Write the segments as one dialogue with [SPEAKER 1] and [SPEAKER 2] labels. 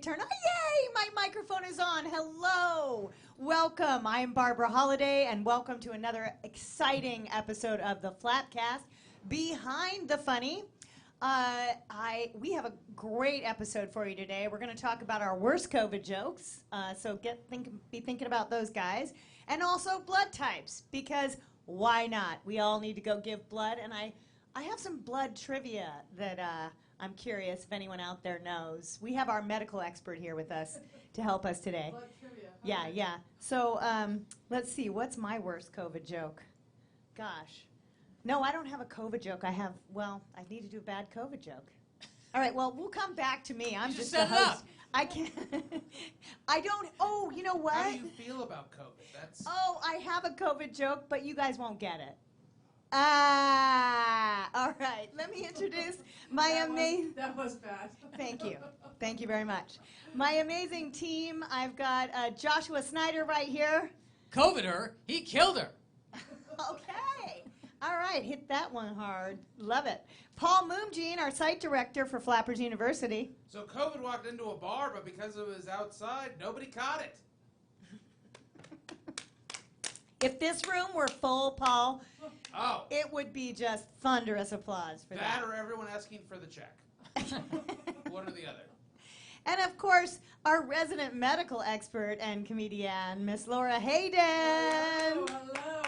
[SPEAKER 1] turn. Oh, yay! My microphone is on. Hello. Welcome. I am Barbara Holliday, and welcome to another exciting episode of the FlappCast, Behind the Funny. We have a great episode for you today. We're going to talk about our worst COVID jokes, so be thinking about those guys. And also blood types, because why not? We all need to go give blood, and I have some blood trivia that I'm curious if anyone out there knows. We have our medical expert here with us to help us today.
[SPEAKER 2] Blood trivia.
[SPEAKER 1] Yeah, yeah. So let's see. What's my worst COVID joke? Gosh. No, I don't have a COVID joke. I need to do a bad COVID joke. All right, well, we'll come back to me. I'm just the host. I can't. I don't. Oh, you know what?
[SPEAKER 3] How do you feel about COVID?
[SPEAKER 1] Oh, I have a COVID joke, but you guys won't get it. All right. Let me introduce my amazing.
[SPEAKER 2] That was bad.
[SPEAKER 1] Thank you. Thank you very much. My amazing team. I've got Joshua Snyder right here.
[SPEAKER 4] COVID her. He killed her.
[SPEAKER 1] Okay. All right. Hit that one hard. Love it. Paul Moomjean, our site director for Flappers University.
[SPEAKER 3] So COVID walked into a bar, but because it was outside, nobody caught it.
[SPEAKER 1] If this room were full, Paul,
[SPEAKER 3] Oh.
[SPEAKER 1] it would be just thunderous applause for that.
[SPEAKER 3] That or everyone asking for the check. One or the other.
[SPEAKER 1] And of course, our resident medical expert and comedian, Miss Laura Hayden.
[SPEAKER 2] Hello.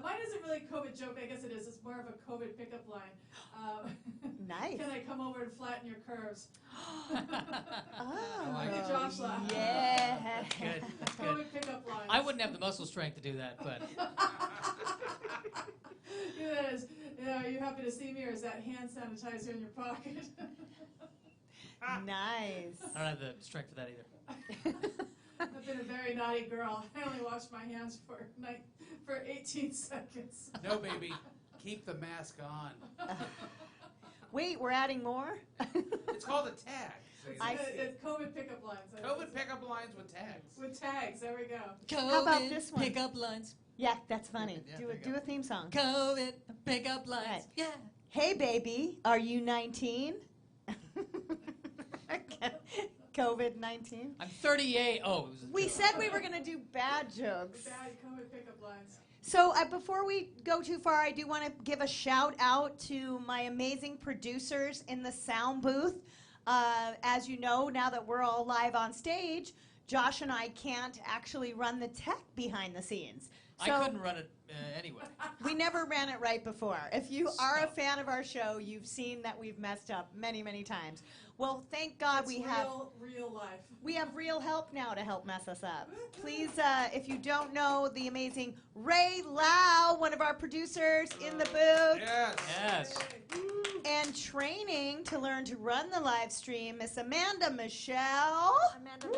[SPEAKER 2] Mine isn't really a COVID joke. I guess it is. It's more of a COVID pickup line.
[SPEAKER 1] Nice.
[SPEAKER 2] Can I come over and flatten your curves?
[SPEAKER 1] Oh,
[SPEAKER 2] Look at Josh laugh.
[SPEAKER 1] yeah.
[SPEAKER 4] Good. That's good.
[SPEAKER 2] COVID pickup line.
[SPEAKER 4] I wouldn't have the muscle strength to do that, but
[SPEAKER 2] Are you happy to see me, or is that hand sanitizer in your pocket?
[SPEAKER 1] Nice.
[SPEAKER 4] I don't have the strength for that either.
[SPEAKER 2] I've been a very naughty girl. I only washed my hands for 18 seconds.
[SPEAKER 3] No, baby. Keep the mask on.
[SPEAKER 1] Wait, we're adding more?
[SPEAKER 3] It's called a tag.
[SPEAKER 2] It's COVID pickup lines.
[SPEAKER 3] COVID pickup lines with tags.
[SPEAKER 2] With tags, there we go.
[SPEAKER 4] COVID
[SPEAKER 1] How about this one?
[SPEAKER 4] pickup lines.
[SPEAKER 1] Yeah, that's funny.
[SPEAKER 4] Yeah,
[SPEAKER 1] do
[SPEAKER 4] there you
[SPEAKER 1] a theme song.
[SPEAKER 4] COVID pickup lines.
[SPEAKER 1] Right.
[SPEAKER 4] Yeah.
[SPEAKER 1] Hey, baby, are you 19? COVID-19.
[SPEAKER 4] I'm 38. Oh, it was a
[SPEAKER 1] We
[SPEAKER 4] joke.
[SPEAKER 1] said we were going to do bad jokes.
[SPEAKER 2] Bad COVID pickup lines.
[SPEAKER 1] So before we go too far, I do want to give a shout out to my amazing producers in the sound booth. As you know, now that we're all live on stage, Josh and I can't actually run the tech behind the scenes. So
[SPEAKER 4] I couldn't run it anyway.
[SPEAKER 1] we never ran it right before. If you are a fan of our show, you've seen that we've messed up many, many times. Well, thank God
[SPEAKER 2] It's real life.
[SPEAKER 1] we have real help now to help mess us up. Please, if you don't know, the amazing Ray Lau, one of our producers in the booth,
[SPEAKER 3] Yes.
[SPEAKER 4] Yes.
[SPEAKER 1] and training to learn to run the live stream, Miss Amanda Michelle.
[SPEAKER 4] Amanda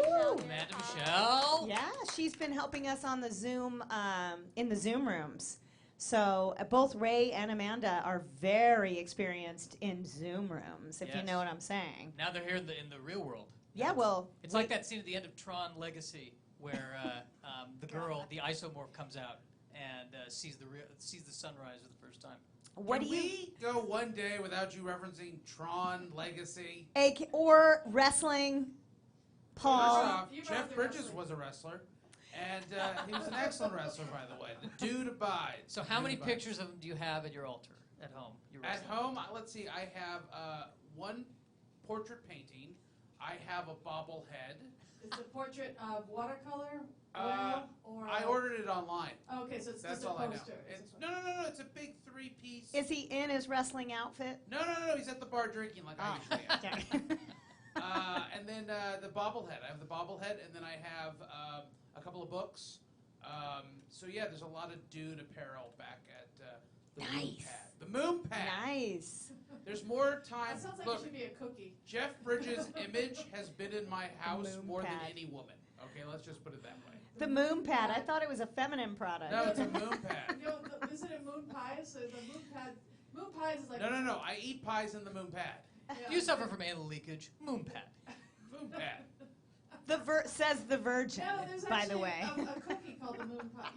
[SPEAKER 4] Michelle.
[SPEAKER 1] Yeah, she's been helping us on the Zoom, in the Zoom rooms. So both Ray and Amanda are very experienced in Zoom rooms, if you
[SPEAKER 4] Yes.
[SPEAKER 1] know what I'm saying.
[SPEAKER 4] Now they're here in the real world.
[SPEAKER 1] Yeah, well,
[SPEAKER 4] It's like that scene at the end of Tron Legacy where the girl, the isomorph, comes out and sees the sunrise for the first time.
[SPEAKER 1] what
[SPEAKER 3] Can
[SPEAKER 1] do you...
[SPEAKER 3] we go one day without you referencing Tron Legacy?
[SPEAKER 1] Or wrestling,
[SPEAKER 3] First
[SPEAKER 1] Paul.
[SPEAKER 3] off,
[SPEAKER 2] You
[SPEAKER 3] Jeff
[SPEAKER 2] brought
[SPEAKER 3] Bridges
[SPEAKER 2] the
[SPEAKER 3] was a wrestler, and he was an excellent wrestler, by the way. The dude abides.
[SPEAKER 4] So how
[SPEAKER 3] Dude
[SPEAKER 4] many
[SPEAKER 3] abides.
[SPEAKER 4] pictures of him do you have at your altar at home? Your
[SPEAKER 3] At
[SPEAKER 4] wrestling?
[SPEAKER 3] home, let's see, I have one portrait painting. I have a bobblehead.
[SPEAKER 2] Is the portrait of watercolor,
[SPEAKER 3] Uh,
[SPEAKER 2] oil, or...
[SPEAKER 3] I ordered it online.
[SPEAKER 2] Okay, so it's
[SPEAKER 3] That's
[SPEAKER 2] just a
[SPEAKER 3] all I know.
[SPEAKER 2] poster.
[SPEAKER 3] No, it's a big three-piece.
[SPEAKER 1] Is he in his wrestling outfit?
[SPEAKER 3] No, he's at the bar drinking like I usually am. And then the bobblehead. I have the bobblehead, and then I have a couple of books. So yeah, there's a lot of dude apparel back at the Moon
[SPEAKER 1] Nice.
[SPEAKER 3] Pad. The Moon Pad.
[SPEAKER 1] Nice.
[SPEAKER 3] There's more time.
[SPEAKER 2] That sounds like
[SPEAKER 3] Look,
[SPEAKER 2] it should be a cookie.
[SPEAKER 3] Jeff Bridges' image has been in my house
[SPEAKER 1] Moon
[SPEAKER 3] more
[SPEAKER 1] Pad.
[SPEAKER 3] than any woman. Okay, let's just put it that way.
[SPEAKER 1] The moon pad. I thought it was a feminine product.
[SPEAKER 3] No, it's a moon pad.
[SPEAKER 2] You know, isn't it moon pies? So the moon pies is like...
[SPEAKER 3] No. I eat pies in the moon pad.
[SPEAKER 2] Yeah.
[SPEAKER 4] You suffer from anal leakage. Moon pad.
[SPEAKER 3] Moon pad.
[SPEAKER 1] Says the virgin,
[SPEAKER 2] No, there's
[SPEAKER 1] by the
[SPEAKER 2] actually
[SPEAKER 1] way.
[SPEAKER 2] a cookie called the moon pie.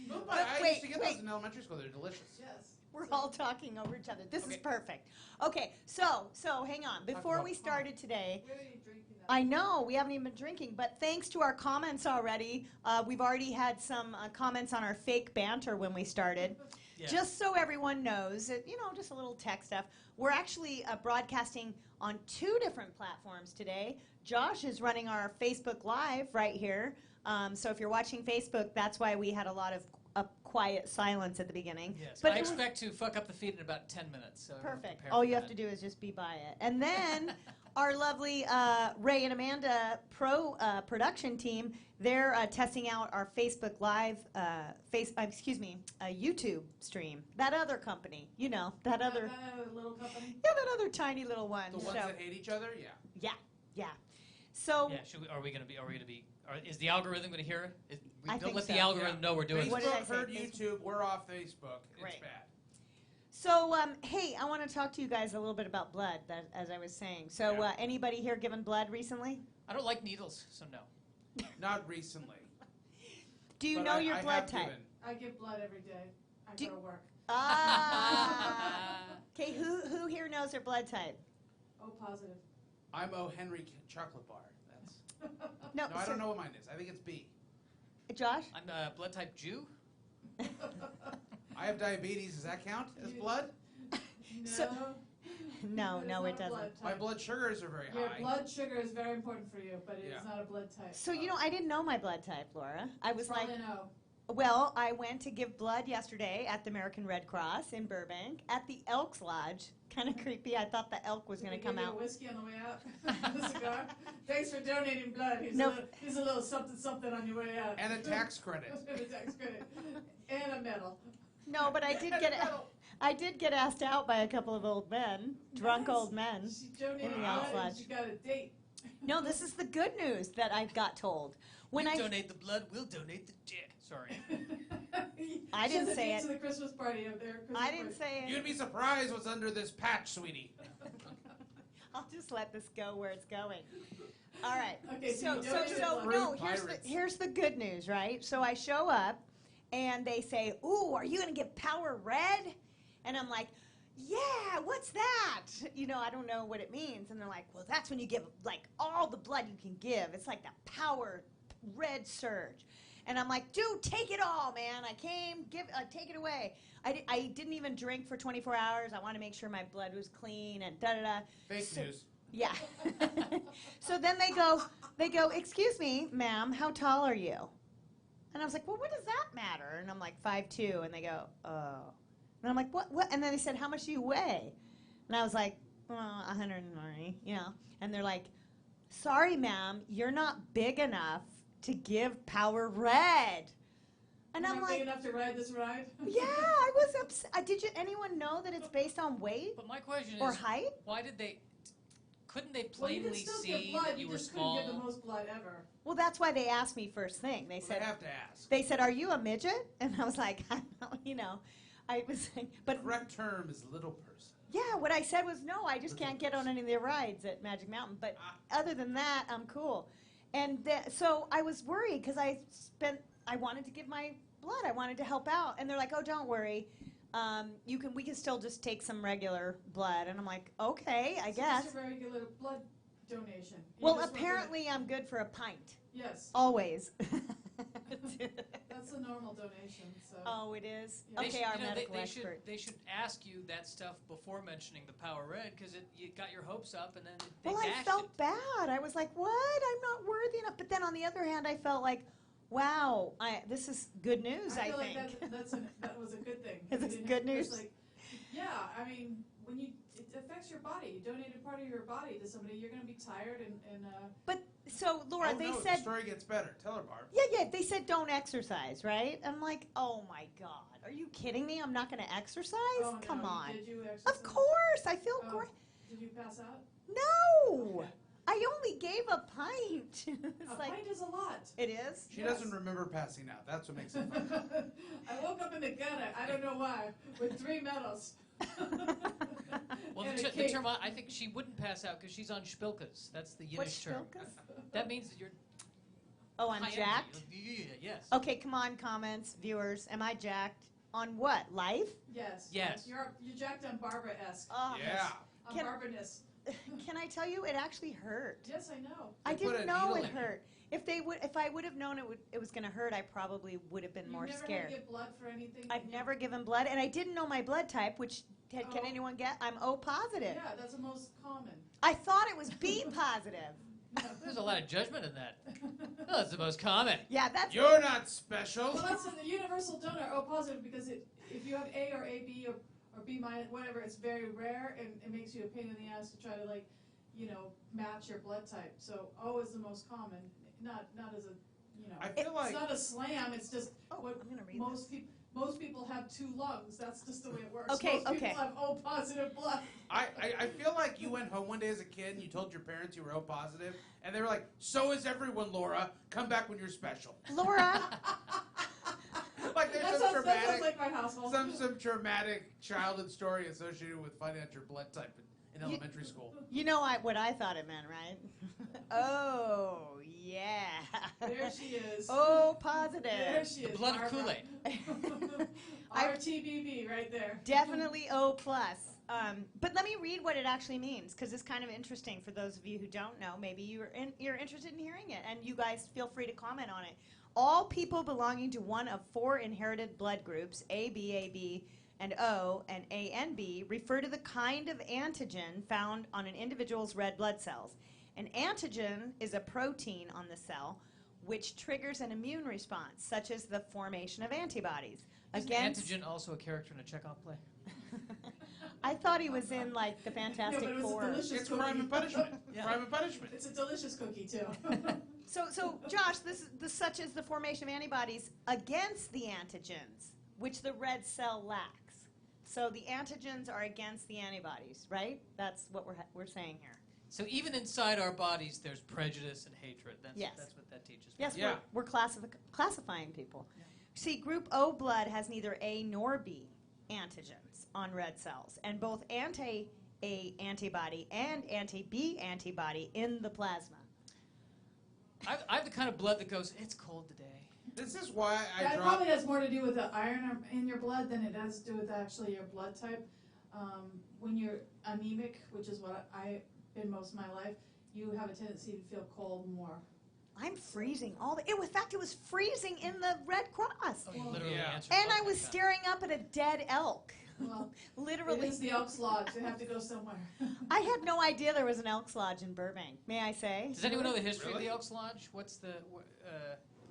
[SPEAKER 3] Moon pie. I
[SPEAKER 1] wait,
[SPEAKER 3] used to get
[SPEAKER 1] wait.
[SPEAKER 3] those in elementary school. They're delicious.
[SPEAKER 2] Yes.
[SPEAKER 1] We're all talking over each other. This is
[SPEAKER 4] Okay.
[SPEAKER 1] perfect. Okay, so hang on. Before
[SPEAKER 3] about
[SPEAKER 1] we
[SPEAKER 3] pie.
[SPEAKER 1] started today,
[SPEAKER 2] Where are you drinking that
[SPEAKER 1] I know, we haven't even been drinking, but thanks to our comments already, we've already had some comments on our fake banter when we started.
[SPEAKER 4] Yeah.
[SPEAKER 1] Just so everyone knows, just a little tech stuff. We're actually broadcasting on 2 different platforms today. Josh is running our Facebook Live right here. So if you're watching Facebook, that's why we had a lot of quiet silence at the beginning.
[SPEAKER 4] Yes,
[SPEAKER 1] but
[SPEAKER 4] I expect to fuck up the feed in about 10 minutes. So
[SPEAKER 1] perfect. All you have to do is just be by it. And then our lovely Ray and Amanda production team, they're testing out our Facebook Live, YouTube stream. That other company, that other
[SPEAKER 2] little company.
[SPEAKER 1] Yeah, that other tiny little one.
[SPEAKER 3] The ones that hate each other? Yeah.
[SPEAKER 1] Yeah. So
[SPEAKER 4] yeah, are we gonna be? Is the algorithm gonna hear it?
[SPEAKER 1] I
[SPEAKER 4] Don't
[SPEAKER 1] think
[SPEAKER 4] let
[SPEAKER 1] so.
[SPEAKER 4] the algorithm know we're doing
[SPEAKER 1] What
[SPEAKER 4] this.
[SPEAKER 1] did I
[SPEAKER 3] Facebook
[SPEAKER 1] say?
[SPEAKER 3] heard YouTube. We're off Facebook.
[SPEAKER 1] Right.
[SPEAKER 3] It's bad.
[SPEAKER 1] So, hey, I want to talk to you guys a little bit about blood, as I was saying. So,
[SPEAKER 3] Yeah.
[SPEAKER 1] Anybody here given blood recently?
[SPEAKER 4] I don't like needles, so no.
[SPEAKER 3] Not recently.
[SPEAKER 1] Do you
[SPEAKER 3] But
[SPEAKER 1] know your
[SPEAKER 3] I
[SPEAKER 1] blood
[SPEAKER 3] have
[SPEAKER 1] type?
[SPEAKER 3] given.
[SPEAKER 2] I give blood every day. I
[SPEAKER 1] Do-
[SPEAKER 2] go to work.
[SPEAKER 1] Okay, who here knows their blood type?
[SPEAKER 2] Oh, positive.
[SPEAKER 3] I'm O. Henry Chocolate Bar. That's
[SPEAKER 1] No,
[SPEAKER 3] no, I don't know what mine is. I think it's B.
[SPEAKER 1] Josh?
[SPEAKER 4] I'm blood type Jew.
[SPEAKER 3] I have diabetes. Does that count as blood?
[SPEAKER 2] No.
[SPEAKER 1] So- No,
[SPEAKER 2] It's
[SPEAKER 1] no,
[SPEAKER 2] not
[SPEAKER 1] it
[SPEAKER 2] a
[SPEAKER 1] doesn't.
[SPEAKER 2] blood
[SPEAKER 3] My
[SPEAKER 2] type.
[SPEAKER 3] blood sugars are very
[SPEAKER 2] Your
[SPEAKER 3] high.
[SPEAKER 2] blood sugar is very important for you, but it is
[SPEAKER 3] Yeah.
[SPEAKER 2] not a blood type.
[SPEAKER 1] So, I didn't know my blood type, Laura. I was like,
[SPEAKER 2] Probably no.
[SPEAKER 1] well, I went to give blood yesterday at the American Red Cross in Burbank at the Elks Lodge. Kind of creepy. I thought the elk was
[SPEAKER 2] Did
[SPEAKER 1] going
[SPEAKER 2] they
[SPEAKER 1] to come
[SPEAKER 2] give you
[SPEAKER 1] out.
[SPEAKER 2] a whiskey on the way out? A cigar? Thanks for donating blood.
[SPEAKER 1] Nope.
[SPEAKER 2] Here's a little something on your way out.
[SPEAKER 3] And a tax credit.
[SPEAKER 2] And a tax credit. And a medal.
[SPEAKER 1] No, but I did get asked out by a couple of old men, drunk
[SPEAKER 2] Nice.
[SPEAKER 1] old men.
[SPEAKER 2] She donated
[SPEAKER 1] In the
[SPEAKER 2] blood
[SPEAKER 1] outside.
[SPEAKER 2] and she got a date.
[SPEAKER 1] No, this is the good news that I got told. When
[SPEAKER 4] You
[SPEAKER 1] I
[SPEAKER 4] donate the blood, we'll donate the dick. Sorry.
[SPEAKER 1] I
[SPEAKER 2] She
[SPEAKER 1] didn't
[SPEAKER 2] has a
[SPEAKER 1] say
[SPEAKER 2] date
[SPEAKER 1] it.
[SPEAKER 2] to the Christmas party of their Christmas
[SPEAKER 1] I didn't
[SPEAKER 2] party.
[SPEAKER 1] say it.
[SPEAKER 3] You'd be surprised what's under this patch, sweetie.
[SPEAKER 1] I'll just let this go where it's going. All right.
[SPEAKER 2] Okay, so you donated blood.
[SPEAKER 1] no.
[SPEAKER 3] Pirates.
[SPEAKER 1] Here's the good news, right? So I show up, and they say, "Ooh, are you gonna give Power Red?" And I'm like, "Yeah, what's that?" I don't know what it means. And they're like, "Well, that's when you give like all the blood you can give. It's like the Power Red surge." And I'm like, "Dude, take it all, man. I came, take it away." I didn't even drink for 24 hours. I wanted to make sure my blood was clean and da-da-da.
[SPEAKER 3] Fake news.
[SPEAKER 1] Yeah. So then they go, "Excuse me, ma'am, how tall are you?" And I was like, "Well, what does that matter?" And I'm like, 5'2", and they go, "Oh." And I'm like, "What? And then they said, "How much do you weigh?" And I was like, 140, And they're like, "Sorry, ma'am, you're not big enough to give Power Red." And
[SPEAKER 2] You're
[SPEAKER 1] I'm
[SPEAKER 2] not
[SPEAKER 1] like,
[SPEAKER 2] big enough to ride this ride?
[SPEAKER 1] "Yeah, I was upset." Did anyone know that it's based on weight
[SPEAKER 4] But my question
[SPEAKER 1] or
[SPEAKER 4] is,
[SPEAKER 1] height?
[SPEAKER 4] why did they? Couldn't they
[SPEAKER 2] Well, you
[SPEAKER 4] plainly
[SPEAKER 2] can still give
[SPEAKER 4] see
[SPEAKER 2] blood,
[SPEAKER 4] that
[SPEAKER 2] you
[SPEAKER 4] you were
[SPEAKER 2] just couldn't give the
[SPEAKER 4] small?
[SPEAKER 2] most blood ever.
[SPEAKER 1] Well, that's why they asked me first thing. They
[SPEAKER 3] They
[SPEAKER 1] said,
[SPEAKER 3] have to ask.
[SPEAKER 1] They said, "Are you a midget?" And I was like, I was like,
[SPEAKER 3] The
[SPEAKER 1] but
[SPEAKER 3] correct term is little person.
[SPEAKER 1] yeah, what I said was, no, I just can't get on any of the rides at Magic Mountain. But other than that, I'm cool. And so I was worried because I wanted to give my blood. I wanted to help out. And they're like, "Oh, don't worry. We can still just take some regular blood." And I'm like, "Okay, I
[SPEAKER 2] So
[SPEAKER 1] guess."
[SPEAKER 2] It's a regular blood donation. You
[SPEAKER 1] Well,
[SPEAKER 2] just want to-
[SPEAKER 1] apparently I'm good for a pint.
[SPEAKER 2] Yes,
[SPEAKER 1] Always.
[SPEAKER 2] that's a normal donation. So.
[SPEAKER 1] Oh, it is?
[SPEAKER 2] Yeah.
[SPEAKER 1] Okay, our medical
[SPEAKER 4] they
[SPEAKER 1] expert.
[SPEAKER 4] They should ask you that stuff before mentioning the Power Red because you got your hopes up and then they
[SPEAKER 1] Well, I
[SPEAKER 4] dashed
[SPEAKER 1] felt
[SPEAKER 4] it.
[SPEAKER 1] bad. I was like, "What? I'm not worthy enough." But then on the other hand, I felt like, "Wow, this is good news." I
[SPEAKER 2] feel
[SPEAKER 1] think.
[SPEAKER 2] like that was a good thing.
[SPEAKER 1] Is
[SPEAKER 2] You
[SPEAKER 1] this
[SPEAKER 2] didn't
[SPEAKER 1] good
[SPEAKER 2] have to just
[SPEAKER 1] news?
[SPEAKER 2] like, yeah, I mean, it affects your body. You donate a part of your body to somebody, you're going to be tired and
[SPEAKER 1] But so, Laura,
[SPEAKER 3] Oh,
[SPEAKER 1] they
[SPEAKER 3] no,
[SPEAKER 1] said,
[SPEAKER 3] the story gets better. Tell her, Barb.
[SPEAKER 1] yeah, they said don't exercise, right? I'm like, "Oh my God, are you kidding me? I'm not going to exercise?
[SPEAKER 2] oh, no,
[SPEAKER 1] Come on."
[SPEAKER 2] Did you exercise?
[SPEAKER 1] Of course, I feel
[SPEAKER 2] Oh,
[SPEAKER 1] great.
[SPEAKER 2] Did you pass out?
[SPEAKER 1] No,
[SPEAKER 2] Okay.
[SPEAKER 1] I only gave a pint. It's
[SPEAKER 2] A
[SPEAKER 1] like
[SPEAKER 2] pint is a lot.
[SPEAKER 1] it is.
[SPEAKER 3] She
[SPEAKER 2] Yes.
[SPEAKER 3] doesn't remember passing out. That's what makes it fun.
[SPEAKER 2] I woke up in the gutter, I don't know why, with 3 medals.
[SPEAKER 4] Well,
[SPEAKER 2] And
[SPEAKER 4] the
[SPEAKER 2] a cake.
[SPEAKER 4] term I think she wouldn't pass out because she's on spilkas. That's the
[SPEAKER 1] What's
[SPEAKER 4] Yiddish term.
[SPEAKER 1] spilkas?
[SPEAKER 4] That means that you're
[SPEAKER 1] Oh, I'm
[SPEAKER 4] high
[SPEAKER 1] jacked.
[SPEAKER 4] energy. Yeah, yes.
[SPEAKER 1] Okay, come on, comments, viewers. Am I jacked on what? Life?
[SPEAKER 2] Yes.
[SPEAKER 4] Yes.
[SPEAKER 2] You're jacked on Barbara-esque.
[SPEAKER 1] Oh,
[SPEAKER 3] Yeah.
[SPEAKER 2] On
[SPEAKER 1] Can-
[SPEAKER 2] Barbara-ness.
[SPEAKER 1] can I tell you, it actually hurt.
[SPEAKER 2] Yes, I know.
[SPEAKER 1] I
[SPEAKER 3] They put
[SPEAKER 1] didn't
[SPEAKER 3] a
[SPEAKER 1] know
[SPEAKER 3] needle
[SPEAKER 1] it
[SPEAKER 3] in you.
[SPEAKER 1] hurt. If I would have known it was going to hurt, I probably would have been
[SPEAKER 2] You
[SPEAKER 1] more
[SPEAKER 2] never
[SPEAKER 1] scared.
[SPEAKER 2] had to give blood for anything?
[SPEAKER 1] I've never given blood, and I didn't know my blood type, which can
[SPEAKER 2] Oh.
[SPEAKER 1] anyone get? I'm O positive.
[SPEAKER 2] Yeah, that's the most common.
[SPEAKER 1] I thought it was B positive.
[SPEAKER 4] There's a lot of judgment in that. Oh, that's the most common.
[SPEAKER 1] Yeah, that's
[SPEAKER 3] You're not special.
[SPEAKER 2] Well, that's the universal donor, O positive, because if you have A or AB or B minus, whatever, it's very rare, and it makes you a pain in the ass to try to, like, match your blood type. So O is the most common, not as a,
[SPEAKER 3] I feel like
[SPEAKER 2] it's not a slam. It's just what
[SPEAKER 1] I'm gonna read
[SPEAKER 2] most people have 2 lungs. That's just the way it works.
[SPEAKER 1] Okay,
[SPEAKER 2] most
[SPEAKER 1] okay.
[SPEAKER 2] people have O positive blood.
[SPEAKER 3] I feel like you went home one day as a kid and you told your parents you were O positive, and they were like, "So is everyone, Laura. Come back when you're special."
[SPEAKER 1] Laura.
[SPEAKER 3] Like there's
[SPEAKER 2] That
[SPEAKER 3] some
[SPEAKER 2] sounds like my household.
[SPEAKER 3] some traumatic childhood story associated with finding out your blood type in elementary school.
[SPEAKER 1] You know what I thought it meant, right? Oh, yeah.
[SPEAKER 2] There she is.
[SPEAKER 1] O positive.
[SPEAKER 2] There she is.
[SPEAKER 4] The blood of
[SPEAKER 2] Barbara.
[SPEAKER 4] Kool-Aid.
[SPEAKER 2] RTBB right there.
[SPEAKER 1] Definitely O plus. But let me read what it actually means, because it's kind of interesting for those of you who don't know. Maybe you're interested in hearing it, and you guys feel free to comment on it. All people belonging to one of 4 inherited blood groups, AB, and O, and A and B, refer to the kind of antigen found on an individual's red blood cells. An antigen is a protein on the cell which triggers an immune response, such as the formation of antibodies.
[SPEAKER 4] Isn't antigen also a character in a Chekhov play?
[SPEAKER 1] I thought he was in, like, the Fantastic
[SPEAKER 2] Yeah, but it was a
[SPEAKER 1] Four.
[SPEAKER 2] delicious
[SPEAKER 3] It's
[SPEAKER 2] cookie.
[SPEAKER 3] crime and punishment.
[SPEAKER 4] Yeah.
[SPEAKER 3] Crime and punishment.
[SPEAKER 2] It's a delicious cookie too.
[SPEAKER 1] So Josh, this is such as the formation of antibodies against the antigens, which the red cell lacks. So the antigens are against the antibodies, right? That's what we're saying here.
[SPEAKER 4] So even inside our bodies, there's prejudice and hatred.
[SPEAKER 1] Yes.
[SPEAKER 4] That's what that teaches me.
[SPEAKER 1] Yes,
[SPEAKER 3] Yeah.
[SPEAKER 1] we're classifying people. See, group O blood has neither A nor B antigens on red cells, and both anti-A antibody and anti-B antibody in the plasma.
[SPEAKER 4] I have the kind of blood that goes, it's cold today.
[SPEAKER 3] This is why I
[SPEAKER 2] That
[SPEAKER 3] dropped.
[SPEAKER 2] probably has more to do with the iron in your blood than it has to do with actually your blood type. When you're anemic, which is what I've been most of my life, you have a tendency to feel cold more.
[SPEAKER 1] I'm freezing in fact, it was freezing in the Red Cross.
[SPEAKER 4] Oh, you
[SPEAKER 2] Well,
[SPEAKER 4] literally
[SPEAKER 3] yeah.
[SPEAKER 4] answered
[SPEAKER 1] And
[SPEAKER 4] both
[SPEAKER 1] I was
[SPEAKER 4] like that.
[SPEAKER 1] staring up at a dead elk.
[SPEAKER 2] Well,
[SPEAKER 1] Literally.
[SPEAKER 2] it is the Elks Lodge. They have to go somewhere.
[SPEAKER 1] I had no idea there was an Elks Lodge in Burbank. May I say?
[SPEAKER 4] Does anyone know the history
[SPEAKER 3] Really?
[SPEAKER 4] of the Elks Lodge? What's the...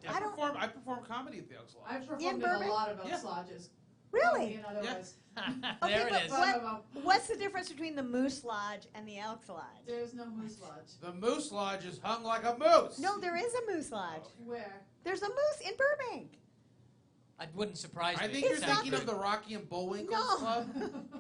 [SPEAKER 1] I don't-
[SPEAKER 3] I perform comedy at the Elks Lodge.
[SPEAKER 2] I've performed in
[SPEAKER 1] Burbank?
[SPEAKER 2] a lot of Elks
[SPEAKER 3] Yeah.
[SPEAKER 2] Lodges.
[SPEAKER 1] Really?
[SPEAKER 2] And otherwise.
[SPEAKER 1] Okay,
[SPEAKER 4] there
[SPEAKER 1] but
[SPEAKER 4] it is.
[SPEAKER 1] what- What's the difference between the Moose Lodge and the Elks Lodge?
[SPEAKER 2] There's no Moose Lodge.
[SPEAKER 3] The Moose Lodge is hung like a moose.
[SPEAKER 1] No, there is a Moose Lodge.
[SPEAKER 2] Where?
[SPEAKER 1] There's a moose in Burbank.
[SPEAKER 4] It wouldn't surprise me.
[SPEAKER 3] I think
[SPEAKER 1] It's
[SPEAKER 3] you're
[SPEAKER 1] not
[SPEAKER 3] thinking of the Rocky and Bullwinkle
[SPEAKER 1] No.
[SPEAKER 3] Club.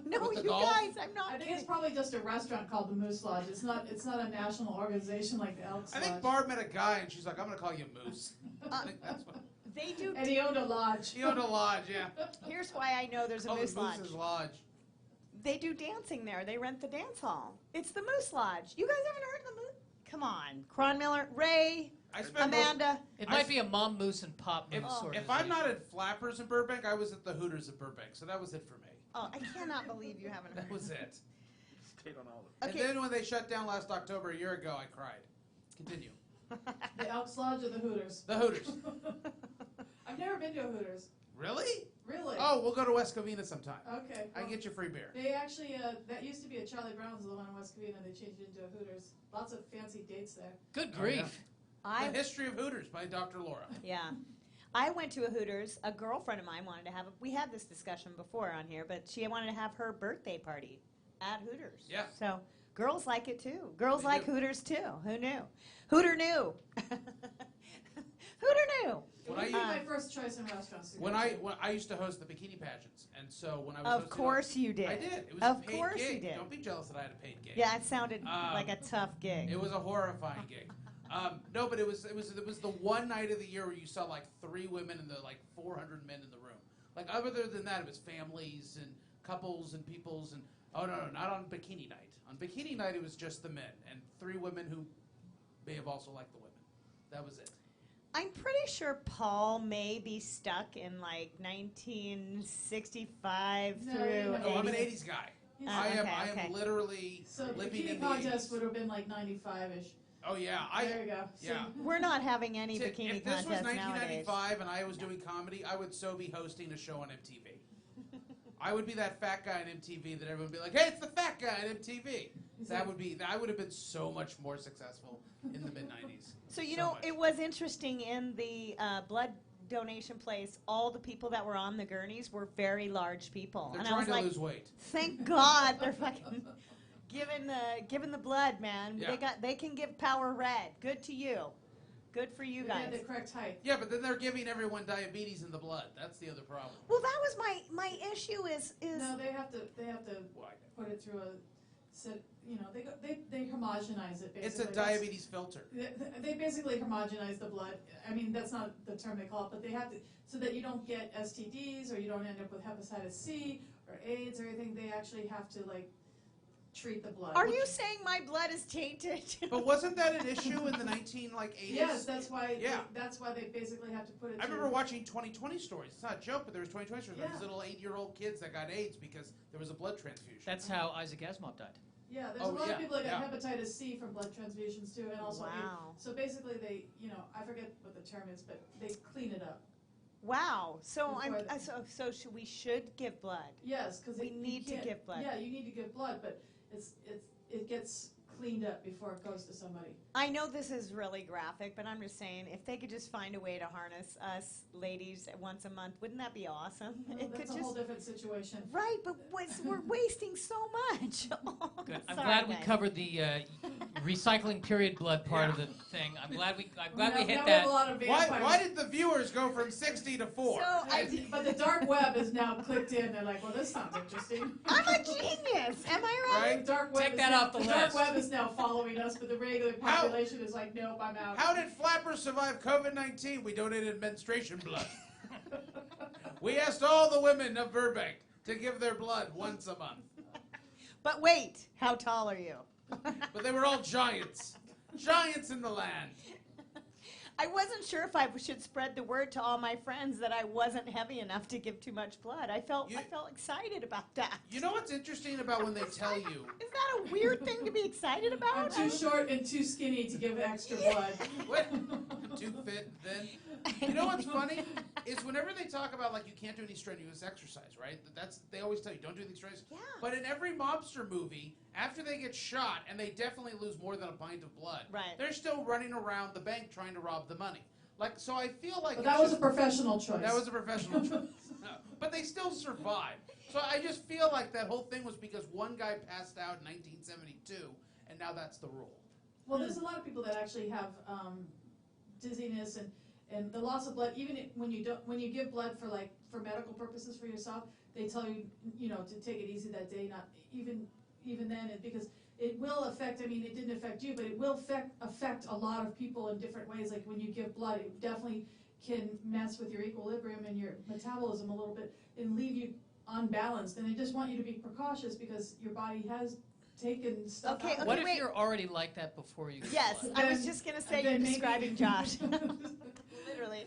[SPEAKER 1] No,
[SPEAKER 3] With the
[SPEAKER 1] you
[SPEAKER 3] golf?
[SPEAKER 1] guys, I'm not
[SPEAKER 2] I think
[SPEAKER 1] kidding.
[SPEAKER 2] it's probably just a restaurant called the Moose Lodge. It's not a national organization like the Elks
[SPEAKER 3] I
[SPEAKER 2] Lodge.
[SPEAKER 3] think Barb met a guy and she's like, "I'm gonna call you Moose." I think that's what.
[SPEAKER 1] They do.
[SPEAKER 2] And he owned a lodge.
[SPEAKER 3] He owned a lodge, yeah.
[SPEAKER 1] Here's why I know there's a
[SPEAKER 3] Called
[SPEAKER 1] Moose
[SPEAKER 3] it
[SPEAKER 1] Lodge.
[SPEAKER 3] Moose's Lodge.
[SPEAKER 1] They do dancing there. They rent the dance hall. It's the Moose Lodge. You guys haven't heard of the Moose? Come on, Kronmiller, Ray,
[SPEAKER 3] I spent most-
[SPEAKER 1] Amanda.
[SPEAKER 4] It might be a mom moose and pop moose organization.
[SPEAKER 3] If I'm not at Flappers in Burbank, I was at the Hooters at Burbank, so that was it for me.
[SPEAKER 1] Oh, I cannot believe you haven't
[SPEAKER 3] That
[SPEAKER 1] heard.
[SPEAKER 3] was it.
[SPEAKER 5] Stayed on all of
[SPEAKER 1] Okay.
[SPEAKER 3] And then when they shut down last October, a year ago, I cried. Continue.
[SPEAKER 2] The Elks Lodge or the Hooters?
[SPEAKER 3] The Hooters.
[SPEAKER 2] I've never been to a Hooters.
[SPEAKER 3] Really?
[SPEAKER 2] Really?
[SPEAKER 3] Oh, we'll go to West Covina sometime.
[SPEAKER 2] Okay.
[SPEAKER 3] I can get you free beer.
[SPEAKER 2] They actually, that used to be a Charlie Brown's, the one in West Covina. They changed it into a Hooters. Lots of fancy dates there.
[SPEAKER 4] Good
[SPEAKER 3] Oh,
[SPEAKER 4] grief.
[SPEAKER 1] I
[SPEAKER 3] The History of Hooters by Dr. Laura.
[SPEAKER 1] Yeah. I went to a Hooters. A girlfriend of mine wanted to have we had this discussion before on here, but she wanted to have her birthday party at Hooters.
[SPEAKER 3] Yeah.
[SPEAKER 1] So girls like it too. Girls
[SPEAKER 3] They
[SPEAKER 1] like
[SPEAKER 3] do.
[SPEAKER 1] Hooters too. Who knew? Hooter knew. Hooter knew.
[SPEAKER 2] It
[SPEAKER 3] When
[SPEAKER 2] would
[SPEAKER 3] I-
[SPEAKER 2] be my first choice in restaurants. to
[SPEAKER 3] When
[SPEAKER 2] go
[SPEAKER 3] I used to host the bikini pageants, and so when I was
[SPEAKER 1] Of
[SPEAKER 3] hosting
[SPEAKER 1] course you did.
[SPEAKER 3] I did. It was
[SPEAKER 1] Of
[SPEAKER 3] a paid
[SPEAKER 1] course you
[SPEAKER 3] gig.
[SPEAKER 1] did.
[SPEAKER 3] Don't be jealous that I had a paid gig.
[SPEAKER 1] Yeah, it sounded
[SPEAKER 3] Um,
[SPEAKER 1] like a tough gig.
[SPEAKER 3] It was a horrifying gig. No, but it was the one night of the year where you saw like 3 women and the like 400 men in the room. Like other than that, it was families and couples and peoples and no, not on bikini night. On bikini night, it was just the men and 3 women who may have also liked the women. That was it.
[SPEAKER 1] I'm pretty sure Paul may be stuck in like 1965
[SPEAKER 2] No,
[SPEAKER 1] through
[SPEAKER 2] no,
[SPEAKER 3] Oh, I'm an
[SPEAKER 1] 80.
[SPEAKER 3] 80s guy. I am.
[SPEAKER 1] Okay,
[SPEAKER 3] I am
[SPEAKER 1] okay.
[SPEAKER 3] literally
[SPEAKER 2] So the
[SPEAKER 3] living
[SPEAKER 2] bikini
[SPEAKER 3] in the
[SPEAKER 2] contest
[SPEAKER 3] 80s.
[SPEAKER 2] would have been like 95-ish.
[SPEAKER 3] Oh yeah,
[SPEAKER 2] There you go. See?
[SPEAKER 3] yeah.
[SPEAKER 1] We're not having any
[SPEAKER 3] If
[SPEAKER 1] bikini
[SPEAKER 3] this was
[SPEAKER 1] contests nowadays.
[SPEAKER 3] 1995 and I was doing comedy, I would so be hosting a show on MTV. I would be that fat guy on MTV that everyone would be like, "Hey, it's the fat guy on MTV." I would have been so much more successful in the mid 90s.
[SPEAKER 1] So it was interesting in the blood donation place. All the people that were on the gurneys were very large people,
[SPEAKER 3] They're
[SPEAKER 1] and I
[SPEAKER 3] trying
[SPEAKER 1] was
[SPEAKER 3] to
[SPEAKER 1] like,
[SPEAKER 3] lose weight.
[SPEAKER 1] "Thank God they're fucking giving the blood, man.
[SPEAKER 3] Yeah.
[SPEAKER 1] They can give power red. Good to you. Good for you
[SPEAKER 2] They
[SPEAKER 1] guys."
[SPEAKER 2] had the correct height.
[SPEAKER 3] Yeah, but then they're giving everyone diabetes in the blood. That's the other problem.
[SPEAKER 1] Well, that was my issue is
[SPEAKER 2] No, they have to
[SPEAKER 3] Why?
[SPEAKER 2] put it through a set. They homogenize it basically.
[SPEAKER 3] It's a diabetes filter.
[SPEAKER 2] They basically homogenize the blood. I mean, that's not the term they call it, but they have to, so that you don't get STDs or you don't end up with hepatitis C or AIDS or anything. They actually have to treat the blood.
[SPEAKER 1] Are you saying my blood is tainted?
[SPEAKER 3] But wasn't that an issue in the 80s?
[SPEAKER 2] Yes, that's why.
[SPEAKER 3] Yeah.
[SPEAKER 2] That's why they basically have to put it.
[SPEAKER 3] I remember watching 2020 stories. It's not a joke, but there was 2020 stories.
[SPEAKER 2] Yeah.
[SPEAKER 3] These little 8-year-old kids that got AIDS because there was a blood transfusion.
[SPEAKER 4] That's how Isaac Asimov died.
[SPEAKER 2] Yeah, there's a lot of people that got
[SPEAKER 3] yeah.
[SPEAKER 2] hepatitis C from blood transfusions too, and also
[SPEAKER 1] Wow.
[SPEAKER 2] So basically, they, I forget what the term is, but they clean it up.
[SPEAKER 1] Wow. So
[SPEAKER 2] Before
[SPEAKER 1] so we should give blood.
[SPEAKER 2] Yes, because
[SPEAKER 1] We need to give blood.
[SPEAKER 2] Yeah, you need to give blood, but it gets cleaned up before it goes to somebody.
[SPEAKER 1] I know this is really graphic, but I'm just saying, if they could just find a way to harness us ladies once a month, wouldn't that be awesome?
[SPEAKER 2] Well,
[SPEAKER 1] It
[SPEAKER 2] that's
[SPEAKER 1] could
[SPEAKER 2] a whole
[SPEAKER 1] just
[SPEAKER 2] different situation.
[SPEAKER 1] right, but we're wasting so much.
[SPEAKER 4] Good. I'm
[SPEAKER 1] Sorry,
[SPEAKER 4] glad we
[SPEAKER 1] guys.
[SPEAKER 4] covered the recycling period blood part of the thing. I'm glad we hit
[SPEAKER 2] Now we have
[SPEAKER 4] that.
[SPEAKER 2] a lot of vampires.
[SPEAKER 3] Why did the viewers go from 60 to 4?
[SPEAKER 1] So
[SPEAKER 2] But the dark web is now clicked in. They're like, well, this sounds interesting.
[SPEAKER 1] I'm a genius. Am I right?
[SPEAKER 3] Right?
[SPEAKER 2] The dark web
[SPEAKER 4] Take
[SPEAKER 2] is
[SPEAKER 4] that
[SPEAKER 2] now,
[SPEAKER 4] off the
[SPEAKER 2] dark
[SPEAKER 4] list.
[SPEAKER 2] web is now following us, but the regular
[SPEAKER 3] How-
[SPEAKER 2] population is like, nope, I'm out.
[SPEAKER 3] How did flappers survive COVID-19? We donated menstruation blood. We asked all the women of Burbank to give their blood once a month.
[SPEAKER 1] But wait, how tall are you?
[SPEAKER 3] But they were all giants. Giants in the land.
[SPEAKER 1] I wasn't sure if I should spread the word to all my friends that I wasn't heavy enough to give too much blood. I felt excited about that.
[SPEAKER 3] You know what's interesting about when they tell you?
[SPEAKER 1] Is that a weird thing to be excited
[SPEAKER 2] I'm
[SPEAKER 1] about?
[SPEAKER 2] too short and too skinny to give extra blood.
[SPEAKER 3] What? Too fit then? You know what's funny? Is whenever they talk about you can't do any strenuous exercise, right? They always tell you don't do the strenuous.
[SPEAKER 1] Yeah.
[SPEAKER 3] But in every mobster movie, after they get shot and they definitely lose more than a pint of blood,
[SPEAKER 1] Right.
[SPEAKER 3] they're still running around the bank trying to rob the money. So I feel like
[SPEAKER 2] But
[SPEAKER 3] it's
[SPEAKER 2] that was a
[SPEAKER 3] just-
[SPEAKER 2] professional choice.
[SPEAKER 3] that was a professional choice. No, but they still survived. So I just feel like that whole thing was because one guy passed out in 1972, and now that's the rule.
[SPEAKER 2] Well, there's a lot of people that actually have dizziness and the loss of blood. Even when you give blood for medical purposes for yourself, they tell you to take it easy that day. Not even then, because it will affect. I mean, it didn't affect you, but it will affect a lot of people in different ways. Like when you give blood, it definitely can mess with your equilibrium and your metabolism a little bit and leave you unbalanced. And I just want you to be precautious because your body has taken stuff
[SPEAKER 1] Okay,
[SPEAKER 2] out.
[SPEAKER 4] What if
[SPEAKER 1] wait.
[SPEAKER 4] you're already like that before you get
[SPEAKER 1] Yes,
[SPEAKER 4] blood?
[SPEAKER 1] I was just going to say
[SPEAKER 2] And
[SPEAKER 1] you're
[SPEAKER 2] then maybe-
[SPEAKER 1] describing Josh. Literally.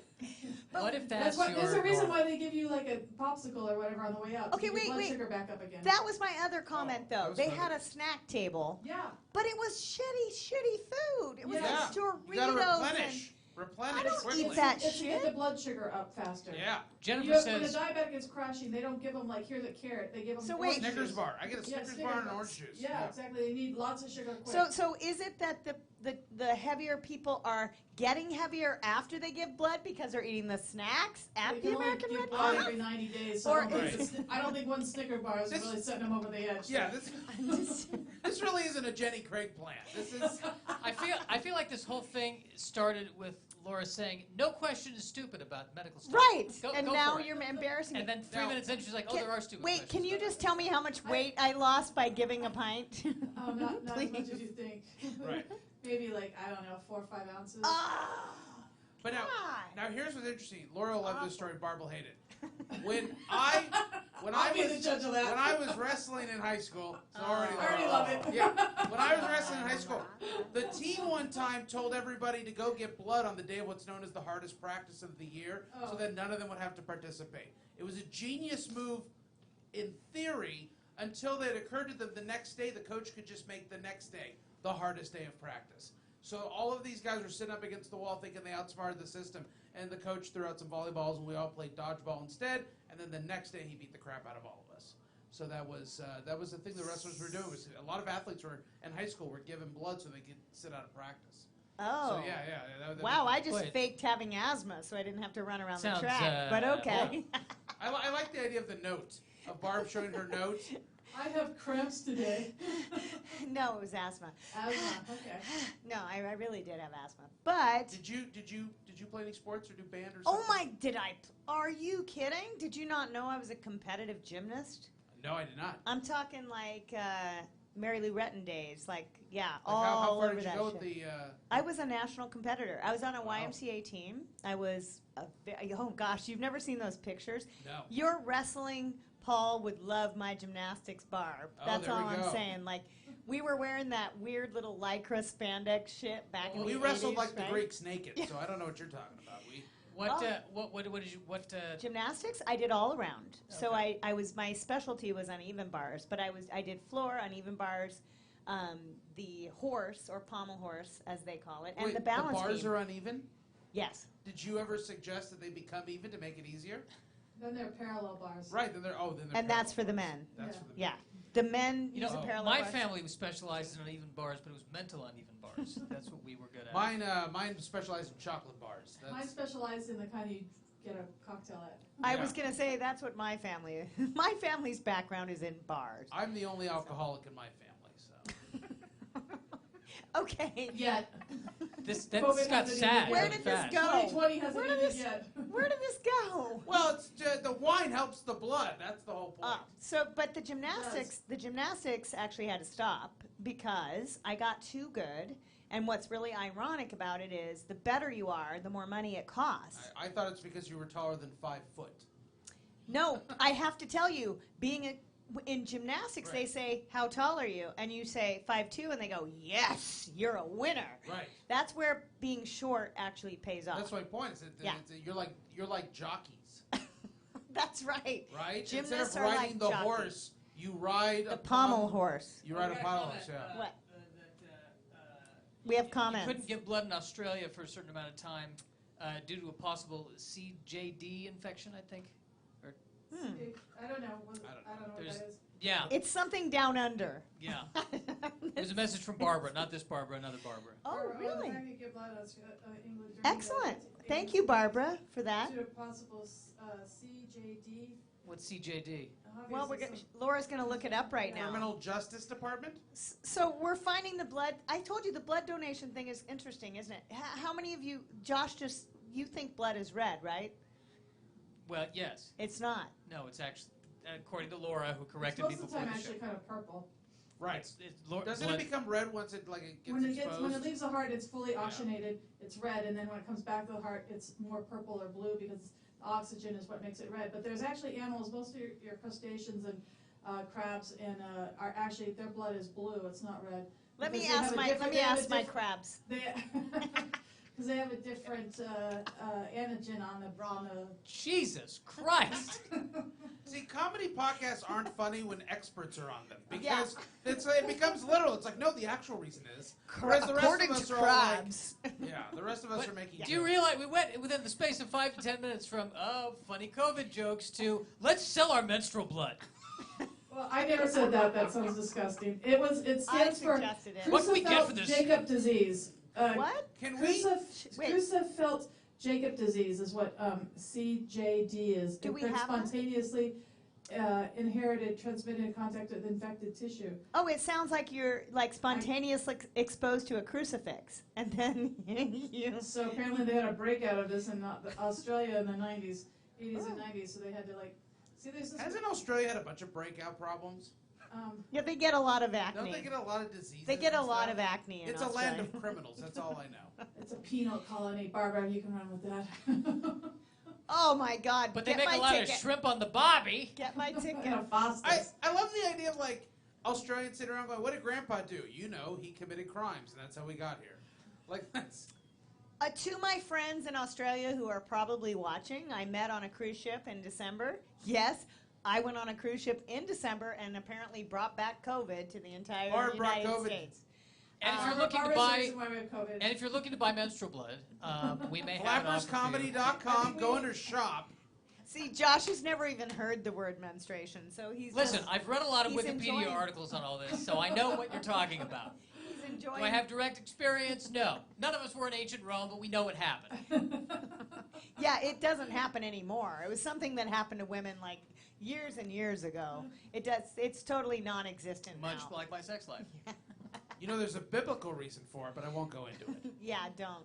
[SPEAKER 4] What if that's
[SPEAKER 2] There's
[SPEAKER 4] your
[SPEAKER 2] a reason
[SPEAKER 4] norm?
[SPEAKER 2] why they give you like a popsicle or whatever on the way out.
[SPEAKER 1] Okay,
[SPEAKER 2] to get your
[SPEAKER 1] wait.
[SPEAKER 2] blood sugar back up again.
[SPEAKER 1] That was my other comment,
[SPEAKER 3] that
[SPEAKER 1] though.
[SPEAKER 3] was
[SPEAKER 1] They
[SPEAKER 3] funny.
[SPEAKER 1] had a snack table,
[SPEAKER 2] Yeah.
[SPEAKER 1] but it was shitty food. It was
[SPEAKER 2] Yeah.
[SPEAKER 1] like Doritos.
[SPEAKER 3] You gotta
[SPEAKER 1] I
[SPEAKER 3] replenish. Replenish
[SPEAKER 1] don't
[SPEAKER 3] quickly.
[SPEAKER 1] eat that
[SPEAKER 2] It's to get the
[SPEAKER 1] shit.
[SPEAKER 2] blood sugar up faster.
[SPEAKER 3] Yeah.
[SPEAKER 4] Jennifer
[SPEAKER 2] When a
[SPEAKER 4] says,
[SPEAKER 2] diabetic is crashing, they don't give them here's a carrot. They give them
[SPEAKER 1] So wait.
[SPEAKER 3] Snickers
[SPEAKER 2] juice.
[SPEAKER 3] bar. I get a
[SPEAKER 2] Yeah,
[SPEAKER 3] Snickers bar and an
[SPEAKER 2] bars.
[SPEAKER 3] orange juice.
[SPEAKER 2] Yeah, exactly. They need lots of sugar quick.
[SPEAKER 1] So is it that the heavier people are getting heavier after they give blood because they're eating the snacks at
[SPEAKER 2] They
[SPEAKER 1] the
[SPEAKER 2] can only
[SPEAKER 1] American
[SPEAKER 2] give
[SPEAKER 1] Red
[SPEAKER 2] blood
[SPEAKER 1] Cross?
[SPEAKER 2] every 90 days. So
[SPEAKER 1] Or
[SPEAKER 2] I don't think
[SPEAKER 3] is-
[SPEAKER 2] I don't think one Snicker bar is
[SPEAKER 3] This-
[SPEAKER 2] really setting them over the edge.
[SPEAKER 3] Yeah,
[SPEAKER 1] Just-
[SPEAKER 3] this really isn't a Jenny Craig plan. This is
[SPEAKER 4] I feel like this whole thing started with Laura saying, "No question is stupid about medical stuff."
[SPEAKER 1] Right,
[SPEAKER 4] Go-
[SPEAKER 1] and
[SPEAKER 4] go
[SPEAKER 1] now
[SPEAKER 4] for it.
[SPEAKER 1] you're embarrassing me.
[SPEAKER 4] And then 3
[SPEAKER 3] Now-
[SPEAKER 4] minutes in, she's like, "Oh,
[SPEAKER 1] Can-
[SPEAKER 4] there are stupid
[SPEAKER 1] Wait,
[SPEAKER 4] questions."
[SPEAKER 1] can you just tell me how much weight I lost by giving a pint?
[SPEAKER 2] Oh, not as much
[SPEAKER 1] Please.
[SPEAKER 2] as you think.
[SPEAKER 3] right.
[SPEAKER 2] Maybe like, I don't know, 4 or 5 ounces.
[SPEAKER 1] Ah,
[SPEAKER 3] But
[SPEAKER 1] God.
[SPEAKER 3] now here's what's interesting. Laura will love this story. Barbara will hate it. When I
[SPEAKER 2] I'll be the judge of that.
[SPEAKER 3] when I was wrestling in high school, so I
[SPEAKER 2] already love it.
[SPEAKER 3] Yeah, when I was wrestling in high school, the team one time told everybody to go get blood on the day of what's known as the hardest practice of the year, so
[SPEAKER 2] Oh.
[SPEAKER 3] that none of them would have to participate. It was a genius move, in theory, until it occurred to them the next day the coach could just make the next day the hardest day of practice. So all of these guys were sitting up against the wall thinking they outsmarted the system, and the coach threw out some volleyballs, and we all played dodgeball instead, and then the next day he beat the crap out of all of us. So that was the thing the wrestlers were doing. Was a lot of athletes were in high school were given blood so they could sit out of practice.
[SPEAKER 1] Oh.
[SPEAKER 3] So yeah.
[SPEAKER 1] Wow, I just faked having asthma so I didn't have to run around the
[SPEAKER 4] Sounds,
[SPEAKER 1] track. But okay.
[SPEAKER 3] I like the idea of the note, of Barb showing her note.
[SPEAKER 2] I have cramps today.
[SPEAKER 1] No, it was asthma.
[SPEAKER 2] Asthma. Okay.
[SPEAKER 1] No, I really did have asthma. But
[SPEAKER 3] Did you play any sports or do band or
[SPEAKER 1] oh
[SPEAKER 3] something?
[SPEAKER 1] are you kidding? Did you not know I was a competitive gymnast?
[SPEAKER 3] No, I did not.
[SPEAKER 1] I'm talking like Mary Lou Retton days, like
[SPEAKER 3] How
[SPEAKER 1] all
[SPEAKER 3] far
[SPEAKER 1] over
[SPEAKER 3] did you
[SPEAKER 1] that
[SPEAKER 3] go
[SPEAKER 1] shit.
[SPEAKER 3] with the?
[SPEAKER 1] I was a national competitor. I was on a
[SPEAKER 3] Wow.
[SPEAKER 1] YMCA team. I was oh gosh, you've never seen those pictures.
[SPEAKER 3] No.
[SPEAKER 1] Your wrestling Paul would love my gymnastics, Barb.
[SPEAKER 3] Oh,
[SPEAKER 1] That's
[SPEAKER 3] there
[SPEAKER 1] all
[SPEAKER 3] we
[SPEAKER 1] I'm
[SPEAKER 3] go.
[SPEAKER 1] saying. Like, we were wearing that weird little lycra spandex shit back in
[SPEAKER 3] We
[SPEAKER 1] the
[SPEAKER 3] wrestled
[SPEAKER 1] 80s,
[SPEAKER 3] like the
[SPEAKER 1] right?
[SPEAKER 3] Greeks naked, so I don't know what you're talking about.
[SPEAKER 4] What did you
[SPEAKER 1] Gymnastics, I did all around. So
[SPEAKER 4] Okay.
[SPEAKER 1] I was my specialty was uneven bars, but I did floor, uneven bars, the horse or pommel horse as they call it, and
[SPEAKER 3] Wait,
[SPEAKER 1] the balance
[SPEAKER 3] the bars
[SPEAKER 1] beam.
[SPEAKER 3] are uneven?
[SPEAKER 1] Yes.
[SPEAKER 3] Did you ever suggest that they become even to make it easier?
[SPEAKER 2] Then they're parallel bars.
[SPEAKER 3] Right, then they're
[SPEAKER 1] And that's for the
[SPEAKER 3] parallel
[SPEAKER 1] men.
[SPEAKER 3] bars. That's
[SPEAKER 2] Yeah.
[SPEAKER 3] for the men.
[SPEAKER 1] Yeah. The men
[SPEAKER 4] You
[SPEAKER 1] use
[SPEAKER 4] know,
[SPEAKER 1] a parallel
[SPEAKER 4] my
[SPEAKER 1] bar.
[SPEAKER 4] family was specialized in uneven bars, but it was mental uneven bars. That's what we were good at.
[SPEAKER 3] Mine specialized in chocolate bars.
[SPEAKER 2] Mine specialized in the kind you get a cocktail at.
[SPEAKER 1] I
[SPEAKER 3] Yeah.
[SPEAKER 1] was going to say that's what my family my family's background is in bars.
[SPEAKER 3] I'm the only alcoholic in my family, so.
[SPEAKER 1] Okay.
[SPEAKER 2] Yet.
[SPEAKER 4] This
[SPEAKER 2] COVID
[SPEAKER 4] got
[SPEAKER 2] hasn't
[SPEAKER 4] sad.
[SPEAKER 2] even
[SPEAKER 1] Where
[SPEAKER 4] really
[SPEAKER 1] did this
[SPEAKER 4] fast.
[SPEAKER 1] go?
[SPEAKER 2] 2020 hasn't
[SPEAKER 1] Where did
[SPEAKER 2] ended
[SPEAKER 1] this-
[SPEAKER 2] yet.
[SPEAKER 1] Where did this go?
[SPEAKER 3] Well, it's the wine helps the blood. That's the whole point.
[SPEAKER 1] But the gymnastics actually had to stop because I got too good. And what's really ironic about it is the better you are, the more money it costs.
[SPEAKER 3] I thought it's because you were taller than 5 foot.
[SPEAKER 1] No, I have to tell you, in gymnastics,
[SPEAKER 3] Right.
[SPEAKER 1] they say, "How tall are you?" And you say 5'2", and they go, "Yes, you're a winner."
[SPEAKER 3] Right.
[SPEAKER 1] That's where being short actually pays off.
[SPEAKER 3] That's my point. Is
[SPEAKER 1] Yeah.
[SPEAKER 3] you're like jockeys,
[SPEAKER 1] That's right.
[SPEAKER 3] right?
[SPEAKER 1] Gymnasts
[SPEAKER 3] Instead
[SPEAKER 1] are
[SPEAKER 3] of
[SPEAKER 1] like
[SPEAKER 3] riding the
[SPEAKER 1] jockeys.
[SPEAKER 3] horse, you ride
[SPEAKER 1] The
[SPEAKER 3] a
[SPEAKER 1] pommel horse.
[SPEAKER 3] You ride a pommel horse, yeah.
[SPEAKER 1] What? We have comments.
[SPEAKER 4] You couldn't give blood in Australia for a certain amount of time due to a possible CJD infection, I think.
[SPEAKER 2] I don't know. I don't know what
[SPEAKER 4] There's-
[SPEAKER 2] that is.
[SPEAKER 4] Yeah,
[SPEAKER 1] It's something down under.
[SPEAKER 4] yeah. There's a message from Barbara, not this Barbara, another Barbara.
[SPEAKER 1] Oh,
[SPEAKER 2] Or,
[SPEAKER 1] really?
[SPEAKER 2] the time you give blood England during
[SPEAKER 1] Excellent.
[SPEAKER 2] the-
[SPEAKER 1] Thank you, Barbara, for that.
[SPEAKER 2] Due to possible CJD.
[SPEAKER 4] What's CJD?
[SPEAKER 1] Well,
[SPEAKER 2] Obviously
[SPEAKER 1] Laura's going to look it up right now.
[SPEAKER 3] Criminal Justice Department?
[SPEAKER 1] So we're finding the blood. I told you the blood donation thing is interesting, isn't it? How many of you, Josh, you think blood is red, right?
[SPEAKER 4] Well, yes.
[SPEAKER 1] It's not.
[SPEAKER 4] No, it's actually, according to Laura, who corrected
[SPEAKER 2] most
[SPEAKER 4] me
[SPEAKER 2] of the
[SPEAKER 4] before
[SPEAKER 2] time
[SPEAKER 4] the
[SPEAKER 2] actually
[SPEAKER 4] show.
[SPEAKER 2] kind of purple.
[SPEAKER 3] Right.
[SPEAKER 4] Doesn't
[SPEAKER 3] Doesn't it become red once it gets
[SPEAKER 2] When
[SPEAKER 3] exposed?
[SPEAKER 2] it leaves the heart, it's fully oxygenated. It's red, and then when it comes back to the heart, it's more purple or blue because the oxygen is what makes it red. But there's actually animals, most of your crustaceans and crabs, and are actually their blood is blue. It's not red.
[SPEAKER 1] Let me
[SPEAKER 2] Because they have
[SPEAKER 1] ask
[SPEAKER 2] a
[SPEAKER 1] my
[SPEAKER 2] different-
[SPEAKER 1] let me
[SPEAKER 2] they have a
[SPEAKER 1] ask my
[SPEAKER 2] diff-
[SPEAKER 1] crabs.
[SPEAKER 2] Because they have a different antigen on the
[SPEAKER 4] Jesus Christ!
[SPEAKER 3] See, comedy podcasts aren't funny when experts are on them
[SPEAKER 1] Yeah.
[SPEAKER 3] because it becomes literal. It's like, no, the actual reason is. Whereas the rest
[SPEAKER 1] According
[SPEAKER 3] of us
[SPEAKER 1] to
[SPEAKER 3] are all like,
[SPEAKER 1] crabs.
[SPEAKER 3] yeah, the rest of us
[SPEAKER 4] But
[SPEAKER 3] are making.
[SPEAKER 4] do you
[SPEAKER 3] jokes.
[SPEAKER 4] realize we went within the space of 5 to 10 minutes from funny COVID jokes to let's sell our menstrual blood.
[SPEAKER 2] Well, I never said that. That sounds disgusting. It
[SPEAKER 1] I
[SPEAKER 2] stands for
[SPEAKER 1] suggested it.
[SPEAKER 4] What can we get for
[SPEAKER 2] Creutzfeldt
[SPEAKER 4] this?
[SPEAKER 2] Jacob disease.
[SPEAKER 1] What?
[SPEAKER 3] Can we?
[SPEAKER 1] Wait.
[SPEAKER 2] Creutzfeldt Jacob disease is what CJD is.
[SPEAKER 1] Do we
[SPEAKER 2] It's
[SPEAKER 1] have that?
[SPEAKER 2] spontaneously inherited, transmitted in contact with infected tissue.
[SPEAKER 1] Oh, it sounds like you're like spontaneously exposed to a crucifix, and then you.
[SPEAKER 2] So apparently they had a breakout of this in Australia in the 80s and 90s. So they had to see there's this.
[SPEAKER 3] Hasn't Australia had a bunch of breakout problems?
[SPEAKER 1] Yeah, they get a lot of
[SPEAKER 3] Don't
[SPEAKER 1] acne.
[SPEAKER 3] they get a lot of diseases?
[SPEAKER 1] They get a
[SPEAKER 3] and
[SPEAKER 1] lot
[SPEAKER 3] stuff?
[SPEAKER 1] of acne in
[SPEAKER 3] It's
[SPEAKER 1] Australia.
[SPEAKER 3] a land of criminals. That's all I know.
[SPEAKER 2] It's a penal colony. Barbara, you can run with that.
[SPEAKER 1] Oh my God!
[SPEAKER 4] But they
[SPEAKER 1] Get
[SPEAKER 4] make
[SPEAKER 1] my
[SPEAKER 4] a lot
[SPEAKER 1] ticket.
[SPEAKER 4] of shrimp on the bobby.
[SPEAKER 1] Get my ticket.
[SPEAKER 2] And a phosphorus.
[SPEAKER 3] I love the idea of like Australians sitting around going, "What did Grandpa do?" You know, he committed crimes, and that's how we got here. Like that's.
[SPEAKER 1] To my friends in Australia who are probably watching, I met on a cruise ship in December. Yes, I went on a cruise ship in December and apparently brought back COVID to the entire
[SPEAKER 3] Barb brought
[SPEAKER 1] United
[SPEAKER 3] COVID.
[SPEAKER 1] States.
[SPEAKER 4] And if you're
[SPEAKER 2] Barbara's
[SPEAKER 4] looking to
[SPEAKER 2] the
[SPEAKER 4] buy,
[SPEAKER 2] reason why we have COVID.
[SPEAKER 4] and if you're looking to buy menstrual blood, we may have an offer for you.
[SPEAKER 3] FlappersComedy.com. Go under shop.
[SPEAKER 1] See, Josh has never even heard the word menstruation, so he's
[SPEAKER 4] Listen,
[SPEAKER 1] just,
[SPEAKER 4] I've read a lot of
[SPEAKER 1] he's
[SPEAKER 4] Wikipedia
[SPEAKER 1] enjoying-
[SPEAKER 4] articles on all this, so I know what you're talking about.
[SPEAKER 1] he's enjoying.
[SPEAKER 4] Do I have direct experience? No. None of us were in ancient Rome, but we know it happened.
[SPEAKER 1] Yeah, it doesn't happen anymore. It was something that happened to women like years and years ago. It does. It's totally non-existent
[SPEAKER 4] Much
[SPEAKER 1] now.
[SPEAKER 4] like my sex life.
[SPEAKER 3] You know, there's a biblical reason for it, but I won't go into it.
[SPEAKER 1] Yeah, don't.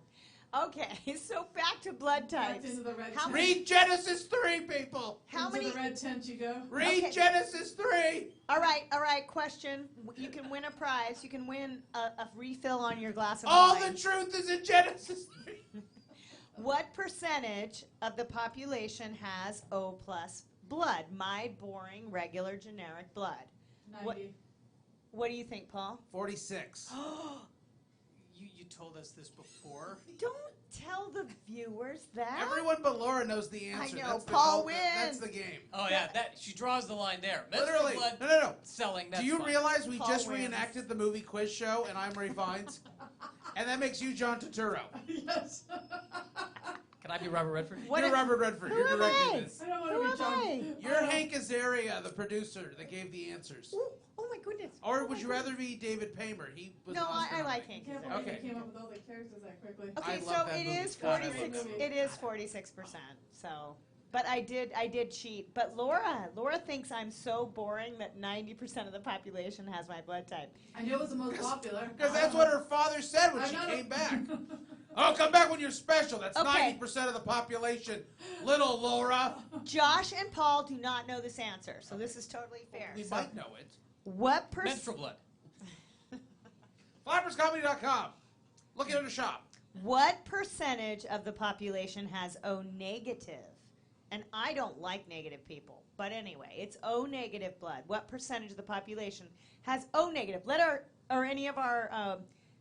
[SPEAKER 1] Okay, so back to blood
[SPEAKER 2] Back
[SPEAKER 1] types.
[SPEAKER 2] into the red
[SPEAKER 1] How
[SPEAKER 2] tent.
[SPEAKER 1] many-
[SPEAKER 3] Read Genesis 3, people.
[SPEAKER 1] How
[SPEAKER 2] Into
[SPEAKER 1] many?
[SPEAKER 2] the red tent you go.
[SPEAKER 3] Read
[SPEAKER 1] Okay.
[SPEAKER 3] Genesis 3.
[SPEAKER 1] All right. Question: you can win a prize. You can win a refill on your glass of
[SPEAKER 3] All
[SPEAKER 1] wine.
[SPEAKER 3] the truth is in Genesis 3.
[SPEAKER 1] What percentage of the population has O plus blood? My boring, regular, generic blood.
[SPEAKER 2] 90.
[SPEAKER 1] What do you think, Paul?
[SPEAKER 3] 46.
[SPEAKER 4] You told us this before.
[SPEAKER 1] Don't tell the viewers that.
[SPEAKER 3] Everyone but Laura knows the answer.
[SPEAKER 1] I know,
[SPEAKER 3] That's the
[SPEAKER 1] Paul
[SPEAKER 3] cult- That's
[SPEAKER 1] wins.
[SPEAKER 3] the game.
[SPEAKER 4] Oh yeah, that she draws the line there. Menstrual
[SPEAKER 3] Literally.
[SPEAKER 4] blood
[SPEAKER 3] No.
[SPEAKER 4] selling. That's
[SPEAKER 3] Do you
[SPEAKER 4] fine.
[SPEAKER 3] realize we
[SPEAKER 1] Paul
[SPEAKER 3] just
[SPEAKER 1] wins.
[SPEAKER 3] reenacted the movie Quiz Show and I'm Ray Fiennes? And that makes you John Turturro.
[SPEAKER 2] Yes.
[SPEAKER 4] Can I be Robert Redford?
[SPEAKER 1] What
[SPEAKER 3] You're
[SPEAKER 1] am-
[SPEAKER 3] Robert Redford.
[SPEAKER 1] Who
[SPEAKER 3] You're
[SPEAKER 1] am
[SPEAKER 3] directing
[SPEAKER 1] I?
[SPEAKER 3] this.
[SPEAKER 2] I don't want
[SPEAKER 1] Who
[SPEAKER 2] to
[SPEAKER 1] am
[SPEAKER 2] be John.
[SPEAKER 1] I?
[SPEAKER 3] You're Hank Azaria, the producer that gave the answers.
[SPEAKER 1] Ooh, oh my goodness.
[SPEAKER 3] Or would you rather be David Paymer? He was
[SPEAKER 1] No,
[SPEAKER 3] an Oscar
[SPEAKER 1] I like
[SPEAKER 3] nominee.
[SPEAKER 1] Hank.
[SPEAKER 2] I can't
[SPEAKER 1] Azaria.
[SPEAKER 2] believe
[SPEAKER 3] Okay.
[SPEAKER 2] you came up with all the characters that quickly.
[SPEAKER 1] Okay,
[SPEAKER 3] I
[SPEAKER 1] so
[SPEAKER 3] love that
[SPEAKER 1] it
[SPEAKER 3] movie.
[SPEAKER 1] is
[SPEAKER 3] God, I love
[SPEAKER 1] 46.
[SPEAKER 2] that movie.
[SPEAKER 1] It is 46%. So, but I did cheat. But Laura thinks I'm so boring that 90% of the population has my blood type.
[SPEAKER 2] I knew it was the most popular.
[SPEAKER 3] Because that's what her father said when
[SPEAKER 2] I'm
[SPEAKER 3] she
[SPEAKER 2] not-
[SPEAKER 3] came back. Oh, come back when you're special. That's
[SPEAKER 1] Okay.
[SPEAKER 3] 90% of the population. Little Laura.
[SPEAKER 1] Josh and Paul do not know this answer, so this is totally fair.
[SPEAKER 3] We
[SPEAKER 1] So
[SPEAKER 3] might know it.
[SPEAKER 1] what
[SPEAKER 4] Menstrual blood.
[SPEAKER 3] FlappersComedy.com. Look at the shop.
[SPEAKER 1] What percentage of the population has O negative? And I don't like negative people, but anyway, it's O negative blood. What percentage of the population has O negative? Let or any of our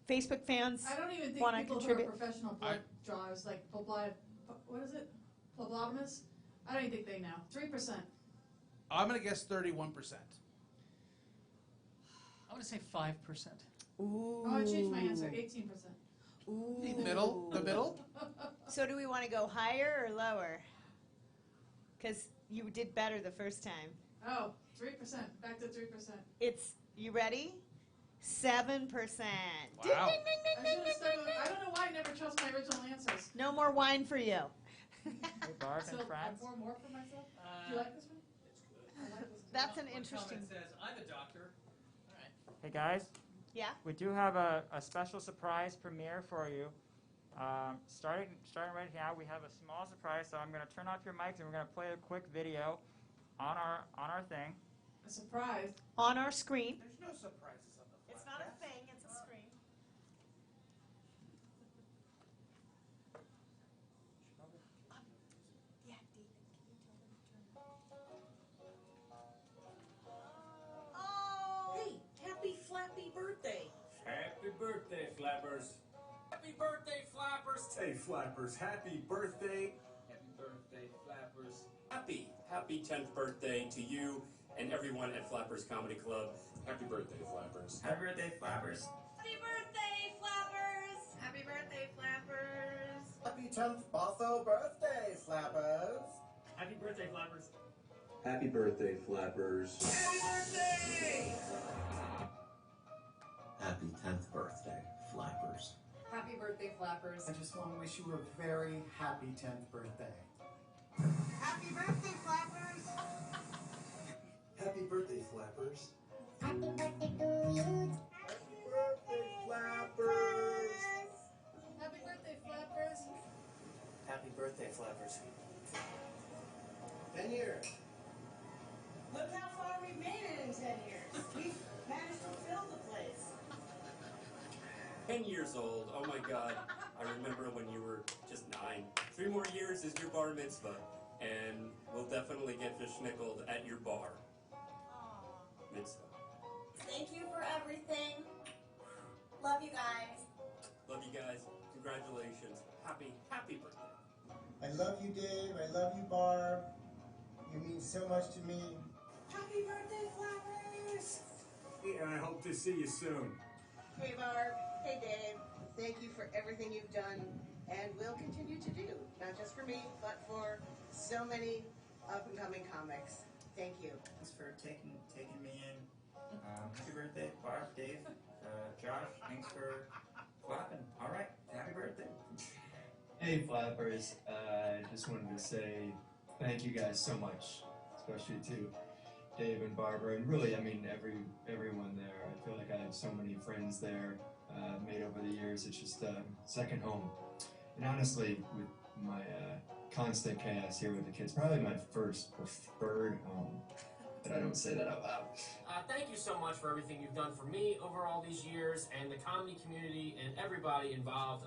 [SPEAKER 1] Facebook fans
[SPEAKER 2] I don't even think
[SPEAKER 1] wanna
[SPEAKER 2] people
[SPEAKER 1] contribute?
[SPEAKER 2] who are professional blood drawers, like what is it? Phlebotomists? I don't even think they know. 3%.
[SPEAKER 3] I'm going to guess 31%.
[SPEAKER 4] I'm gonna say 5%.
[SPEAKER 1] Ooh.
[SPEAKER 2] Oh, I changed my answer. 18%.
[SPEAKER 1] Ooh.
[SPEAKER 3] The middle? The middle?
[SPEAKER 1] So do we want to go higher or lower? Because you did better the first time.
[SPEAKER 2] Oh, 3%. Back to 3%.
[SPEAKER 1] You ready? 7%. Ding,
[SPEAKER 3] Wow.
[SPEAKER 1] ding, ding, ding,
[SPEAKER 2] I
[SPEAKER 1] ding,
[SPEAKER 2] should have
[SPEAKER 1] ding,
[SPEAKER 2] stuck
[SPEAKER 1] ding,
[SPEAKER 2] with,
[SPEAKER 1] ding.
[SPEAKER 2] I don't know why I never trust my original answers.
[SPEAKER 1] No more wine for you.
[SPEAKER 5] Hey, Barb
[SPEAKER 2] So
[SPEAKER 5] and
[SPEAKER 2] I
[SPEAKER 5] friends.
[SPEAKER 2] pour more for myself? Do you like this one? I like this one.
[SPEAKER 1] That's an
[SPEAKER 4] One
[SPEAKER 1] interesting.
[SPEAKER 4] comment says, I'm a doctor. All right.
[SPEAKER 5] Hey guys,
[SPEAKER 1] Yeah.
[SPEAKER 5] we do have a special surprise premiere for you. Starting right now, we have a small surprise. So I'm going to turn off your mics and we're going to play a quick video on our thing.
[SPEAKER 2] A surprise.
[SPEAKER 1] On our screen.
[SPEAKER 3] There's no surprises on the
[SPEAKER 1] It's not a thing, it's a screen. Yeah, David, can you tell them to turn Oh!
[SPEAKER 6] Hey, happy Flappy birthday!
[SPEAKER 7] Happy birthday, Flappers. Happy birthday, Flappers.
[SPEAKER 8] Hey Flappers, happy birthday.
[SPEAKER 7] Happy birthday, Flappers. Happy 10th birthday to you and everyone at Flappers Comedy Club.
[SPEAKER 8] Happy birthday, Flappers.
[SPEAKER 6] Happy birthday, Flappers!
[SPEAKER 9] Happy birthday, Flappers! Happy birthday, Flappers!
[SPEAKER 10] Happy 10th Botho birthday, Flappers!
[SPEAKER 6] Happy birthday, Flappers!
[SPEAKER 8] Happy birthday, Flappers.
[SPEAKER 10] Happy birthday!
[SPEAKER 6] Happy 10th birthday, Flappers!
[SPEAKER 9] Happy birthday, Flappers!
[SPEAKER 10] I just want to wish you a very happy 10th birthday.
[SPEAKER 9] Happy birthday, Flappers!
[SPEAKER 8] Happy birthday, Flappers.
[SPEAKER 9] Happy birthday to you!
[SPEAKER 10] Happy birthday, Flappers!
[SPEAKER 2] Happy birthday, Flappers.
[SPEAKER 6] Happy birthday, Flappers!
[SPEAKER 10] 10 years.
[SPEAKER 9] Look how far we've made it in 10 years. We've managed to fill the place.
[SPEAKER 7] 10 years old. Oh my God. I remember when you were just 9. 3 more years is your bar mitzvah. And we'll definitely get schnickled at your bar. Mitzvah.
[SPEAKER 9] Thank you for everything. Love you guys.
[SPEAKER 7] Love you guys. Congratulations. Happy birthday.
[SPEAKER 10] I love you, Dave. I love you, Barb. You mean so much to me.
[SPEAKER 9] Happy birthday, Flappers!
[SPEAKER 8] And I hope to see you soon.
[SPEAKER 9] Hey, Barb. Hey, Dave. Thank you for everything you've done and will continue to do. Not just for me, but for so many up-and-coming comics. Thank you.
[SPEAKER 5] Thanks for taking me in. Happy birthday, Barb, Dave, Josh. Thanks for flapping. All right, happy birthday.
[SPEAKER 11] Hey Flappers, I just wanted to say thank you guys so much, especially to Dave and Barbara, and really, I mean, everyone there. I feel like I have so many friends there made over the years. It's just second home. And honestly, with my constant chaos here with the kids, probably my first preferred home. But I don't say that out loud.
[SPEAKER 12] Thank you so much for everything you've done for me over all these years and the comedy community and everybody involved.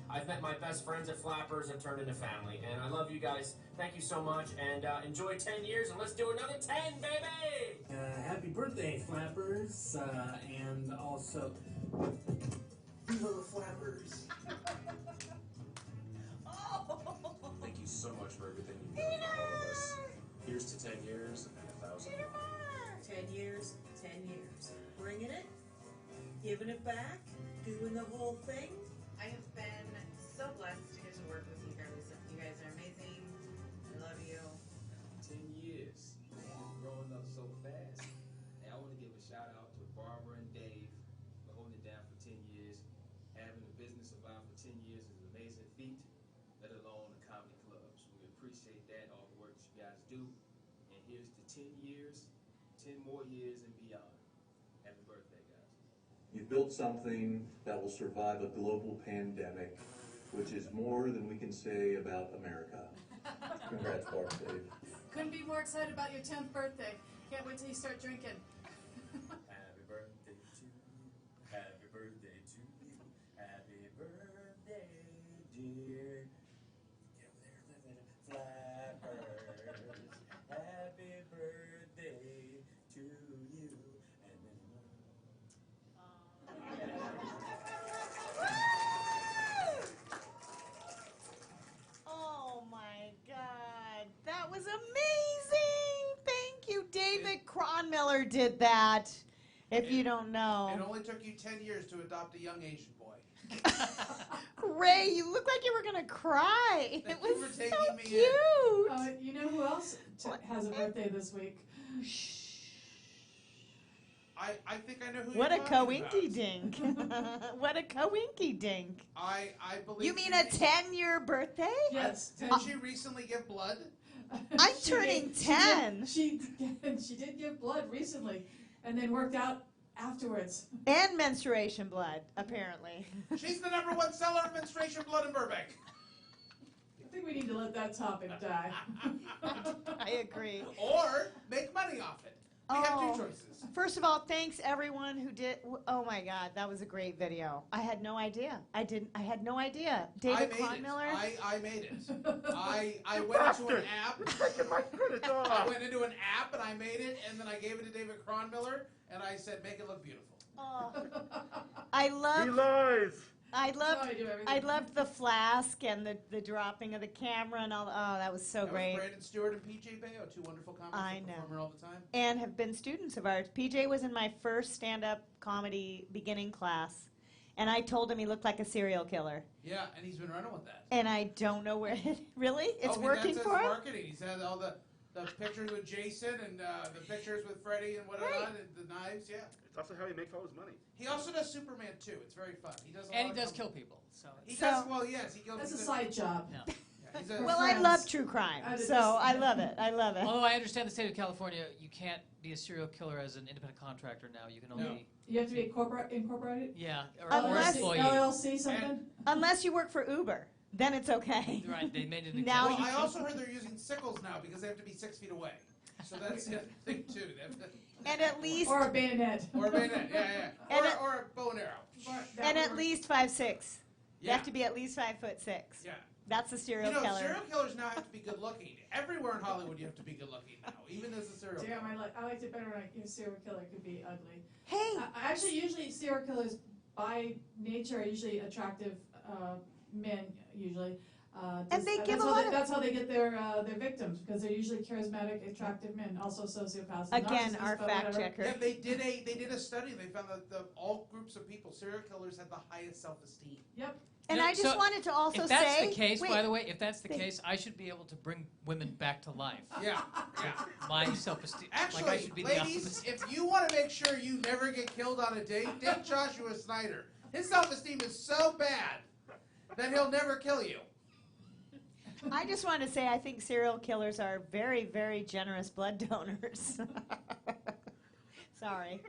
[SPEAKER 12] I've met my best friends at Flappers and turned into family. And I love you guys. Thank you so much. And enjoy 10 years. And let's do another 10, baby!
[SPEAKER 6] Happy birthday, Flappers. And also,
[SPEAKER 8] Viva the Flappers.
[SPEAKER 13] Thank you so much for everything you've done for all of us. Here's to 10 years and 1,000 more.
[SPEAKER 9] 10 years, 10 years. Bringing it, giving it back, doing the whole thing.
[SPEAKER 14] I have been so blessed to get to work with you guys. You guys are amazing. I love you.
[SPEAKER 15] 10 years. Man, growing up so fast. And I want to give a shout out to Barbara and Dave for holding it down for 10 years. Having a business survive for 10 years is an amazing feat, let alone the comedy clubs. We appreciate that, all the work that you guys do. And here's to 10 years, 10 more years and beyond. Happy birthday, guys.
[SPEAKER 8] You've built something that will survive a global pandemic, which is more than we can say about America. Congrats, Barb, Dave.
[SPEAKER 2] Couldn't be more excited about your 10th birthday. Can't wait till you start drinking.
[SPEAKER 15] Happy birthday to you. Happy birthday to you. Happy birthday, dear. Get over there, living Flappers. Happy birthday to you. And then
[SPEAKER 1] Oh my God, that was amazing! Thank you, David Kronmiller did that. If you don't know,
[SPEAKER 3] It only took you 10 years to adopt a young Asian boy.
[SPEAKER 1] Ray, you look like you were gonna cry.
[SPEAKER 3] Thank
[SPEAKER 1] It
[SPEAKER 3] you
[SPEAKER 1] was
[SPEAKER 3] for
[SPEAKER 1] so
[SPEAKER 3] taking me in.
[SPEAKER 1] cute.
[SPEAKER 2] You know who else has a birthday this week?
[SPEAKER 3] I think I know who
[SPEAKER 1] What a
[SPEAKER 3] you're talking
[SPEAKER 1] coinky
[SPEAKER 3] about.
[SPEAKER 1] dink! What a coinky dink!
[SPEAKER 3] I believe
[SPEAKER 1] You mean a 10-year birthday?
[SPEAKER 2] Yes.
[SPEAKER 3] Did she recently give blood?
[SPEAKER 1] I'm turning 10.
[SPEAKER 2] She did give blood recently, and then worked out afterwards.
[SPEAKER 1] And menstruation blood, apparently.
[SPEAKER 3] She's the #1 seller of menstruation blood in Burbank.
[SPEAKER 2] I think we need to let that topic die.
[SPEAKER 1] I agree.
[SPEAKER 3] Or make money off it. We have two choices.
[SPEAKER 1] First of all, thanks everyone who did. Oh my God, that was a great video. I had no idea. I had no idea. David Kronmiller.
[SPEAKER 3] I made it. I went into an app. I went into an app and I made it, and then I gave it to David Kronmiller, and I said, make it look beautiful.
[SPEAKER 1] Oh. I love.
[SPEAKER 5] He lies.
[SPEAKER 1] I
[SPEAKER 2] That's how
[SPEAKER 1] loved.
[SPEAKER 2] I do everything.
[SPEAKER 1] I loved the flask and the dropping of the camera and all. Oh, that was so
[SPEAKER 3] That
[SPEAKER 1] great.
[SPEAKER 3] was Brandon Stewart and PJ Bayo, two wonderful comics
[SPEAKER 1] I
[SPEAKER 3] that
[SPEAKER 1] know.
[SPEAKER 3] perform here all the time.
[SPEAKER 1] And have been students of ours. PJ was in my first stand-up comedy beginning class, and I told him he looked like a serial killer.
[SPEAKER 3] Yeah, and he's been running with that.
[SPEAKER 1] And I don't know where. Really, it's working
[SPEAKER 3] that's
[SPEAKER 1] for
[SPEAKER 3] his
[SPEAKER 1] him.
[SPEAKER 3] marketing. He's had all the pictures with Jason and the pictures with Freddie and whatnot,
[SPEAKER 1] Right.
[SPEAKER 3] and the knives. Yeah.
[SPEAKER 16] It's also how he makes all his money.
[SPEAKER 3] He also does Superman too. It's very fun. He does.
[SPEAKER 4] And he does kill people. So
[SPEAKER 3] He
[SPEAKER 1] So-
[SPEAKER 3] does. Well, yes, he kills.
[SPEAKER 2] That's a
[SPEAKER 3] he's
[SPEAKER 2] side job.
[SPEAKER 4] no.
[SPEAKER 3] Yeah, he's a,
[SPEAKER 1] Well, I love true crime, so I love it. I love it.
[SPEAKER 4] Although I understand the state of California, you can't be a serial killer as an independent contractor now. You can only
[SPEAKER 2] You have to be incorporated?
[SPEAKER 4] yeah, or
[SPEAKER 1] Unless-
[SPEAKER 4] employee.
[SPEAKER 2] LLC something?
[SPEAKER 1] Unless you work for Uber, then it's okay.
[SPEAKER 4] Right, they made it
[SPEAKER 1] Now
[SPEAKER 3] well,
[SPEAKER 1] you
[SPEAKER 3] I
[SPEAKER 1] can-
[SPEAKER 3] also heard they're using sickles now because they have to be 6 feet away. So that's the other thing too. They have to-
[SPEAKER 1] And at least.
[SPEAKER 2] Or a bayonet.
[SPEAKER 3] Or a bayonet, yeah.
[SPEAKER 1] And
[SPEAKER 3] Or a bow and arrow.
[SPEAKER 1] And at least 5'6". You
[SPEAKER 3] Yeah.
[SPEAKER 1] have to be at least 5'6".
[SPEAKER 3] Yeah.
[SPEAKER 1] That's a serial
[SPEAKER 3] You know,
[SPEAKER 1] killer.
[SPEAKER 3] serial killers now have to be good looking. Everywhere in Hollywood, you have to be good looking now, even as a serial killer.
[SPEAKER 2] Damn, I liked it better when a serial killer could be ugly.
[SPEAKER 1] Hey!
[SPEAKER 2] Actually, usually serial killers by nature are usually attractive men, usually.
[SPEAKER 1] And they give
[SPEAKER 2] that's
[SPEAKER 1] a
[SPEAKER 2] how
[SPEAKER 1] lot
[SPEAKER 2] they,
[SPEAKER 1] of-
[SPEAKER 2] that's how they get their victims, because they're usually charismatic, attractive men, also sociopaths. and
[SPEAKER 1] Again,
[SPEAKER 2] narcissists,
[SPEAKER 1] our
[SPEAKER 2] but
[SPEAKER 1] fact
[SPEAKER 2] whatever.
[SPEAKER 1] checker.
[SPEAKER 3] Yeah, they did a study. They found that all groups of people, serial killers, had the highest self-esteem.
[SPEAKER 2] Yep.
[SPEAKER 1] And
[SPEAKER 4] You know,
[SPEAKER 1] I just
[SPEAKER 4] so
[SPEAKER 1] wanted to also
[SPEAKER 4] if that's
[SPEAKER 1] say,
[SPEAKER 4] the case,
[SPEAKER 1] wait,
[SPEAKER 4] by the way, if that's the
[SPEAKER 1] they-
[SPEAKER 4] case, I should be able to bring women back to life.
[SPEAKER 3] Yeah, yeah.
[SPEAKER 4] My self-esteem.
[SPEAKER 3] Actually,
[SPEAKER 4] like I should be the
[SPEAKER 3] ladies,
[SPEAKER 4] opposite.
[SPEAKER 3] if you want to make sure you never get killed on a date, date Joshua Snyder. His self-esteem is so bad that he'll never kill you.
[SPEAKER 1] I just want to say I think serial killers are very, very generous blood donors. Sorry.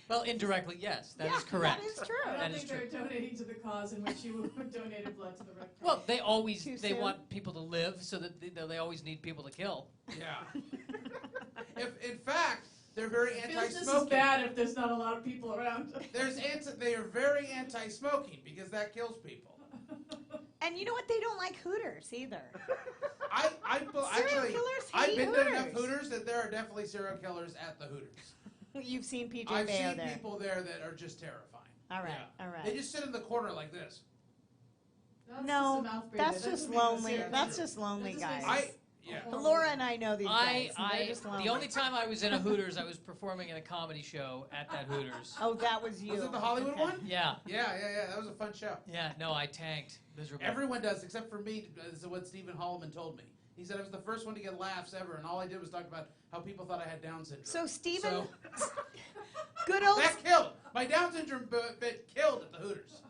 [SPEAKER 4] Well, indirectly, yes, that is correct.
[SPEAKER 1] That is true.
[SPEAKER 2] I
[SPEAKER 4] That
[SPEAKER 2] don't
[SPEAKER 4] is
[SPEAKER 2] think
[SPEAKER 4] true.
[SPEAKER 2] they're donating to the cause in which you donated blood to the Red Cross.
[SPEAKER 4] Well, they always
[SPEAKER 1] Too
[SPEAKER 4] they
[SPEAKER 1] soon?
[SPEAKER 4] want people to live, so that they always need people to kill.
[SPEAKER 3] Yeah. In fact, they're very
[SPEAKER 2] Business
[SPEAKER 3] anti-smoking.
[SPEAKER 2] is bad if there's not a lot of people around.
[SPEAKER 3] They are very anti-smoking because that kills people.
[SPEAKER 1] And you know what? They don't like Hooters either.
[SPEAKER 3] Actually,
[SPEAKER 1] killers
[SPEAKER 3] I've
[SPEAKER 1] hate
[SPEAKER 3] been to enough
[SPEAKER 1] Hooters.
[SPEAKER 3] Hooters that there are definitely serial killers at the Hooters.
[SPEAKER 1] You've seen PJ
[SPEAKER 3] I've
[SPEAKER 1] Mayo
[SPEAKER 3] seen
[SPEAKER 1] there.
[SPEAKER 3] people there that are just terrifying.
[SPEAKER 1] All right,
[SPEAKER 3] Yeah.
[SPEAKER 1] all right.
[SPEAKER 3] They just sit in the corner like this.
[SPEAKER 2] That's
[SPEAKER 1] No,
[SPEAKER 2] just a mouth breather.
[SPEAKER 1] that's
[SPEAKER 2] That
[SPEAKER 1] just
[SPEAKER 2] doesn't make them
[SPEAKER 1] lonely.
[SPEAKER 2] serious.
[SPEAKER 1] That's just lonely,
[SPEAKER 2] That just
[SPEAKER 1] guys.
[SPEAKER 2] makes
[SPEAKER 3] Yeah.
[SPEAKER 1] But Laura and I know these guys. and they're just lonely.
[SPEAKER 4] The only time I was in a Hooters, I was performing in a comedy show at that Hooters.
[SPEAKER 1] Oh, that was you.
[SPEAKER 3] Was it the Hollywood
[SPEAKER 1] Okay.
[SPEAKER 3] one?
[SPEAKER 4] Yeah.
[SPEAKER 3] Yeah. That was a fun show.
[SPEAKER 4] Yeah, no, I tanked miserably.
[SPEAKER 3] Everyone does, except for me, is what Stephen Holliman told me. He said I was the first one to get laughs ever, and all I did was talk about how people thought I had Down syndrome.
[SPEAKER 1] So Stephen,
[SPEAKER 3] So,
[SPEAKER 1] good old
[SPEAKER 3] that killed. My Down syndrome bit killed at the Hooters.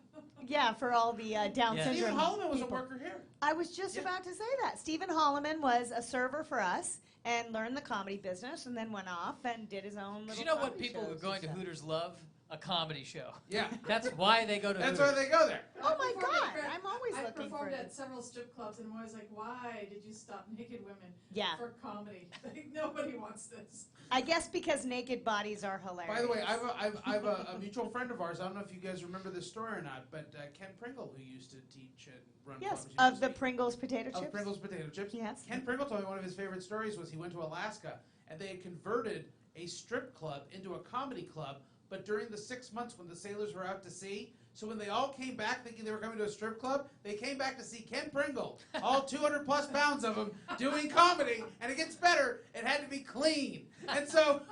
[SPEAKER 1] yeah for all the Down
[SPEAKER 4] Yeah.
[SPEAKER 1] syndrome.
[SPEAKER 3] Stephen Holliman was
[SPEAKER 1] people.
[SPEAKER 3] a worker here.
[SPEAKER 1] I was just about to say that. Stephen Holliman was a server for us and learned the comedy business, and then went off and did his own little.
[SPEAKER 4] You know what
[SPEAKER 1] comedy
[SPEAKER 4] people who are
[SPEAKER 1] shows
[SPEAKER 4] going to
[SPEAKER 1] and stuff.
[SPEAKER 4] Hooters love? A comedy show.
[SPEAKER 3] Yeah.
[SPEAKER 4] That's why they go to
[SPEAKER 3] That's
[SPEAKER 4] Hooters.
[SPEAKER 3] why they go there.
[SPEAKER 1] Oh my
[SPEAKER 2] Performed
[SPEAKER 1] God!
[SPEAKER 2] at-
[SPEAKER 1] I'm always
[SPEAKER 2] I've
[SPEAKER 1] looking for
[SPEAKER 2] performed
[SPEAKER 1] it.
[SPEAKER 2] at several strip clubs, and I'm always like, why did you stop naked women
[SPEAKER 1] Yeah.
[SPEAKER 2] for comedy? Like, nobody wants this.
[SPEAKER 1] I guess because naked bodies are hilarious.
[SPEAKER 3] By the way, I've a mutual friend of ours. I don't know if you guys remember this story or not, but Ken Pringle, who used to teach and run
[SPEAKER 1] yes,
[SPEAKER 3] clubs,
[SPEAKER 1] of
[SPEAKER 3] used
[SPEAKER 1] the
[SPEAKER 3] to-
[SPEAKER 1] Pringles potato chips.
[SPEAKER 3] Of Pringles potato chips.
[SPEAKER 1] Yes.
[SPEAKER 3] Ken Pringle told me one of his favorite stories was he went to Alaska and they had converted a strip club into a comedy club, but during the 6 months when the sailors were out to sea, so when they all came back thinking they were coming to a strip club, they came back to see Ken Pringle, all 200 plus pounds of him, doing comedy, and it gets better, it had to be clean. And so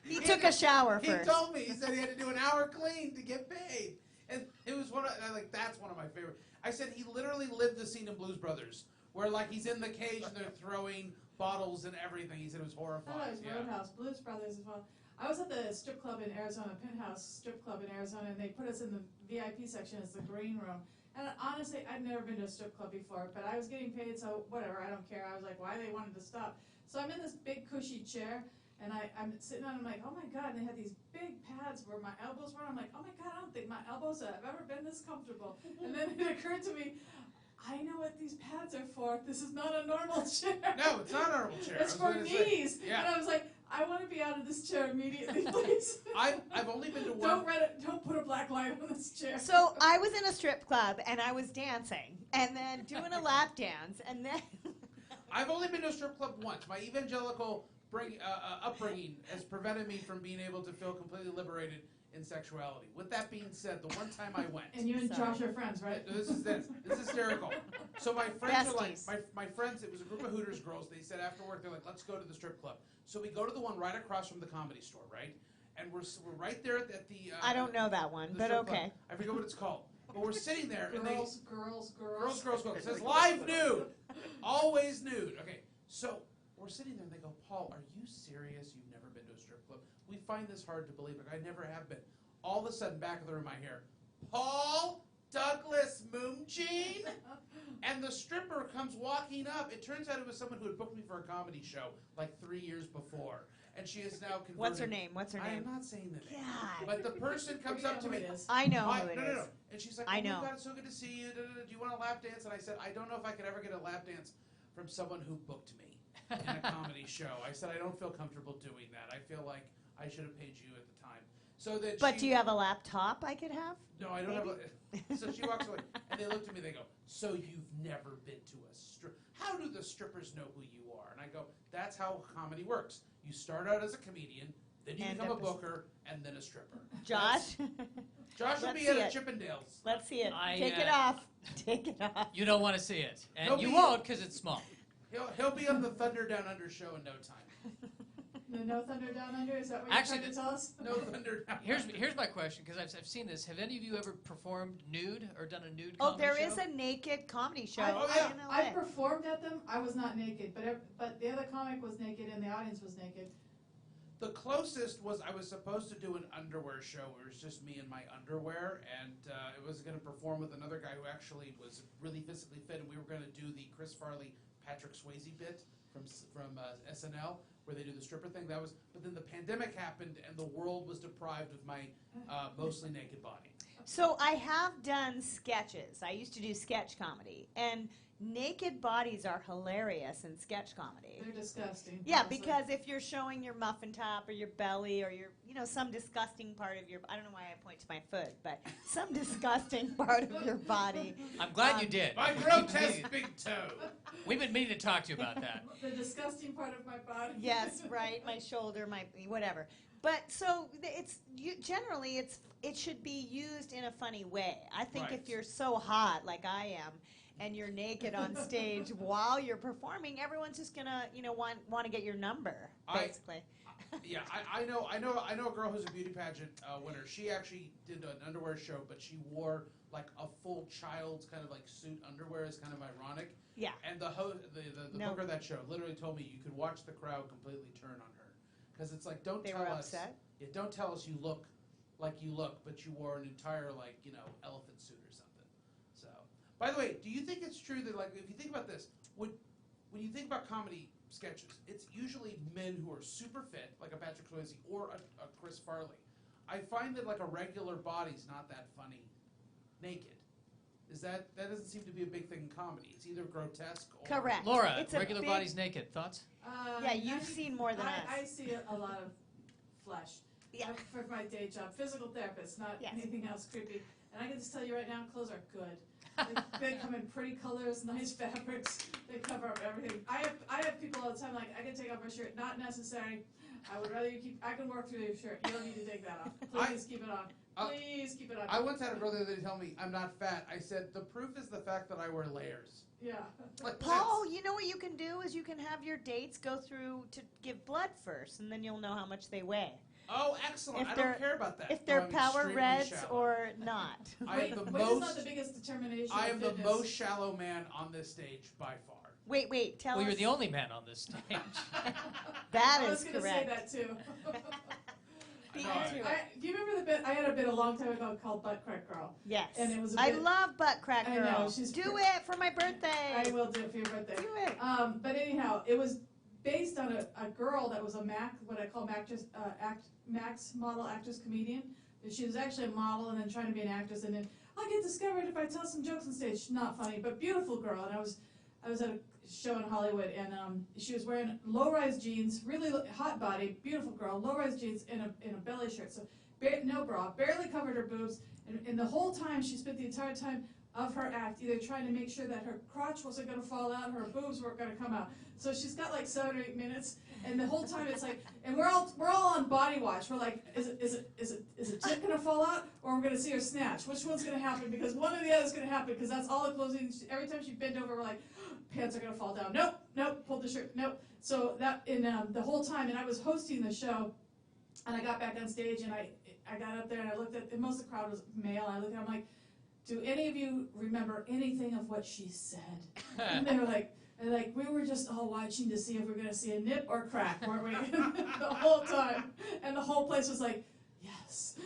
[SPEAKER 1] He took a shower
[SPEAKER 3] he
[SPEAKER 1] first.
[SPEAKER 3] told me, he said he had to do an hour clean to get paid. And it was that's one of my favorite. I said he literally lived the scene in Blues Brothers, where like he's in the cage and they're throwing bottles and everything. He said it was
[SPEAKER 2] I thought
[SPEAKER 3] horrifying.
[SPEAKER 2] it was Roadhouse, Blues Brothers as well. I was at the strip club in Arizona, Penthouse Strip Club in Arizona, and they put us in the VIP section as the green room. And honestly, I'd never been to a strip club before, but I was getting paid, so whatever, I don't care. I was like, why they wanted to stop. So I'm in this big cushy chair, and I'm sitting on it, I'm like, oh my God, and they had these big pads where my elbows were. I'm like, oh my God, I don't think my elbows have ever been this comfortable. And then it occurred to me, I know what these pads are for. This is not a normal chair.
[SPEAKER 3] No, it's not a normal chair.
[SPEAKER 2] It's
[SPEAKER 3] I was
[SPEAKER 2] for
[SPEAKER 3] gonna say,
[SPEAKER 2] knees.
[SPEAKER 3] yeah.
[SPEAKER 2] And I was like, I want to be out of this chair immediately, please.
[SPEAKER 3] I've only been to one.
[SPEAKER 2] Don't put a black light on this chair.
[SPEAKER 1] So I was in a strip club and I was dancing and then doing a lap dance and then
[SPEAKER 3] I've only been to a strip club once. My evangelical upbringing has prevented me from being able to feel completely liberated in sexuality. With that being said, the one time I went.
[SPEAKER 2] And you and
[SPEAKER 1] Sorry.
[SPEAKER 2] Josh are friends, right?
[SPEAKER 3] This is hysterical. So my friends are like,
[SPEAKER 1] Besties.
[SPEAKER 3] my friends, it was a group of Hooters girls. They said after work, they're like, let's go to the strip club. So we go to the one right across from the Comedy Store, right? And we're right there at the.
[SPEAKER 1] I don't know that one,
[SPEAKER 3] the
[SPEAKER 1] but
[SPEAKER 3] strip club.
[SPEAKER 1] okay.
[SPEAKER 3] I forget what it's called. But we're sitting there and
[SPEAKER 2] Girls.
[SPEAKER 3] It says live nude. Always nude. Okay, so we're sitting there and they go, Paul, are you serious? You've never been to a strip club? We find this hard to believe. Like, I never have been. All of a sudden, back of the room, I hear, Paul Douglas Moomjean? And the stripper comes walking up. It turns out it was someone who had booked me for a comedy show like 3 years before. And she is now converted.
[SPEAKER 1] What's her name? What's her
[SPEAKER 3] I
[SPEAKER 1] name?
[SPEAKER 3] am not saying the name.
[SPEAKER 1] God.
[SPEAKER 3] But the person comes up to me.
[SPEAKER 1] I know who it
[SPEAKER 3] No.
[SPEAKER 1] is.
[SPEAKER 3] And she's like,
[SPEAKER 1] I
[SPEAKER 3] oh
[SPEAKER 1] know.
[SPEAKER 3] my God, it's so good to see you. Do you want a lap dance? And I said, I don't know if I could ever get a lap dance from someone who booked me in a comedy show. I said, I don't feel comfortable doing that. I feel like I should have paid you at the time. So that
[SPEAKER 1] But do you have a laptop I could have?
[SPEAKER 3] No, I don't have a... So she walks away, and they look at me, they go, so you've never been to a strip... How do the strippers know who you are? And I go, that's how comedy works. You start out as a comedian, Then you
[SPEAKER 1] And
[SPEAKER 3] become a
[SPEAKER 1] episode.
[SPEAKER 3] booker, and then a stripper.
[SPEAKER 1] Josh?
[SPEAKER 3] Josh will
[SPEAKER 1] Let's
[SPEAKER 3] be
[SPEAKER 1] see
[SPEAKER 3] at a
[SPEAKER 1] it.
[SPEAKER 3] Chippendales.
[SPEAKER 1] Let's see it.
[SPEAKER 4] I,
[SPEAKER 1] Take it off. Take it off.
[SPEAKER 4] You don't want to see it, and
[SPEAKER 3] He'll
[SPEAKER 4] you
[SPEAKER 3] be-
[SPEAKER 4] won't because it's small.
[SPEAKER 3] He'll be on the Thunder Down Under show in no time.
[SPEAKER 2] No Thunder Down Under? Is that what
[SPEAKER 4] Actually,
[SPEAKER 2] you're trying to tell us?
[SPEAKER 3] No Thunder Down
[SPEAKER 4] Here's my question, because I've seen this. Have any of you ever performed nude or done a nude
[SPEAKER 1] Oh,
[SPEAKER 4] comedy
[SPEAKER 1] there
[SPEAKER 4] show?
[SPEAKER 1] is a naked comedy show
[SPEAKER 2] I
[SPEAKER 1] in
[SPEAKER 2] I
[SPEAKER 1] LA.
[SPEAKER 2] performed at them. I was not naked, but the other comic was naked and the audience was naked.
[SPEAKER 3] The closest was I was supposed to do an underwear show where it was just me in my underwear, and it was going to perform with another guy who actually was really physically fit, and we were going to do the Chris Farley, Patrick Swayze bit from SNL, where they do the stripper thing. But then the pandemic happened, and the world was deprived of my mostly naked body.
[SPEAKER 1] So I have done sketches. I used to do sketch comedy, and naked bodies are hilarious in sketch comedy.
[SPEAKER 2] They're disgusting.
[SPEAKER 1] Yeah,
[SPEAKER 2] honestly.
[SPEAKER 1] because if you're showing your muffin top or your belly or your, some disgusting part of your, I don't know why I point to my foot, but some disgusting part of your body.
[SPEAKER 4] I'm glad you did.
[SPEAKER 3] My grotesque big toe.
[SPEAKER 4] We've been meaning to talk to you about that.
[SPEAKER 2] The disgusting part of my body.
[SPEAKER 1] Yes, right, my shoulder, my whatever. But so generally it should be used in a funny way. I think
[SPEAKER 3] Right.
[SPEAKER 1] if you're so hot like I am, and you're naked on stage while you're performing, everyone's just gonna want to get your number basically.
[SPEAKER 3] Yeah, I know a girl who's a beauty pageant winner. She actually did an underwear show, but she wore like a full child's kind of like suit underwear. Is kind of ironic.
[SPEAKER 1] Yeah.
[SPEAKER 3] And the booker of that show literally told me you could watch the crowd completely turn on her, because it's like don't
[SPEAKER 1] They
[SPEAKER 3] tell
[SPEAKER 1] were
[SPEAKER 3] us.
[SPEAKER 1] upset?
[SPEAKER 3] Yeah, don't tell us you look like you look, but you wore an entire elephant suit or something. So, by the way, do you think it's true that if you think about this, when you think about comedy sketches, it's usually men who are super fit, like a Patrick Swayze or a Chris Farley. I find that a regular body's not that funny naked. That doesn't seem to be a big thing in comedy. It's either grotesque or...
[SPEAKER 1] Correct.
[SPEAKER 4] Laura,
[SPEAKER 1] It's a
[SPEAKER 4] regular
[SPEAKER 1] big-
[SPEAKER 4] bodies naked. Thoughts?
[SPEAKER 1] Yeah, you've seen more than us.
[SPEAKER 2] I see a lot of flesh.
[SPEAKER 1] Yeah.
[SPEAKER 2] For my day job, physical therapist, not
[SPEAKER 1] Yes.
[SPEAKER 2] anything else creepy. And I can just tell you right now, clothes are good. They come in pretty colors, nice fabrics. They cover up everything. I have people all the time like, I can take off my shirt. Not necessary. I would rather you keep. I can work through your shirt. You don't need to take that off. Please keep it on. Please keep it on.
[SPEAKER 3] I once had a brother that tell me I'm not fat. I said the proof is the fact that I wear layers.
[SPEAKER 2] Yeah.
[SPEAKER 1] Paul, you know what you can do is you can have your dates go through to give blood first, and then you'll know how much they weigh.
[SPEAKER 3] Oh, excellent. I don't care about that.
[SPEAKER 1] If they're
[SPEAKER 3] No, I'm
[SPEAKER 1] Power
[SPEAKER 3] extremely
[SPEAKER 1] Reds
[SPEAKER 3] shallow.
[SPEAKER 1] or not.
[SPEAKER 3] I am the
[SPEAKER 2] Weight is
[SPEAKER 3] most.
[SPEAKER 2] not the biggest determination.
[SPEAKER 3] I
[SPEAKER 2] of
[SPEAKER 3] am the
[SPEAKER 2] fitness.
[SPEAKER 3] most shallow man on this stage by far.
[SPEAKER 1] Wait, tell
[SPEAKER 4] Well,
[SPEAKER 1] us.
[SPEAKER 4] you're the only man on this stage.
[SPEAKER 1] That
[SPEAKER 2] I
[SPEAKER 1] is
[SPEAKER 2] was going to
[SPEAKER 1] correct.
[SPEAKER 2] say that too.
[SPEAKER 1] Beat
[SPEAKER 3] No,
[SPEAKER 1] me to it.
[SPEAKER 2] Do you remember the bit? I had a bit a long time ago called Butt Crack Girl.
[SPEAKER 1] Yes.
[SPEAKER 2] And it was a
[SPEAKER 1] I
[SPEAKER 2] bit-
[SPEAKER 1] love Butt Crack
[SPEAKER 2] I
[SPEAKER 1] Girl.
[SPEAKER 2] know, she's
[SPEAKER 1] Do it for my birthday.
[SPEAKER 2] I will do it for your birthday.
[SPEAKER 1] Do it.
[SPEAKER 2] But anyhow, it was based on a girl that was a what I call Max model actress comedian. She was actually a model and then trying to be an actress, and then I'll get discovered if I tell some jokes on stage. Not funny, but beautiful girl. And I was at a show in Hollywood, and she was wearing low-rise jeans, really hot body, beautiful girl, low-rise jeans and a belly shirt. So no bra, barely covered her boobs, and the whole time she spent the entire time of her act either trying to make sure that her crotch wasn't going to fall out, her boobs weren't going to come out. So she's got like 7 or 8 minutes, and the whole time it's like, and we're all on body watch. We're like, is it tit going to fall out, or we're going to see her snatch? Which one's going to happen? Because one or the other is going to happen. Because that's all the clothing. Every time she bent over, we're like, pants are going to fall down. Nope. Pulled the shirt. Nope. So that in the whole time, and I was hosting the show, and I got back on stage, and I got up there and I looked at, and most of the crowd was male. And I looked at them like, do any of you remember anything of what she said? And they were like, we were just all watching to see if we were going to see a nip or crack, weren't we? The whole time. And the whole place was like, yes,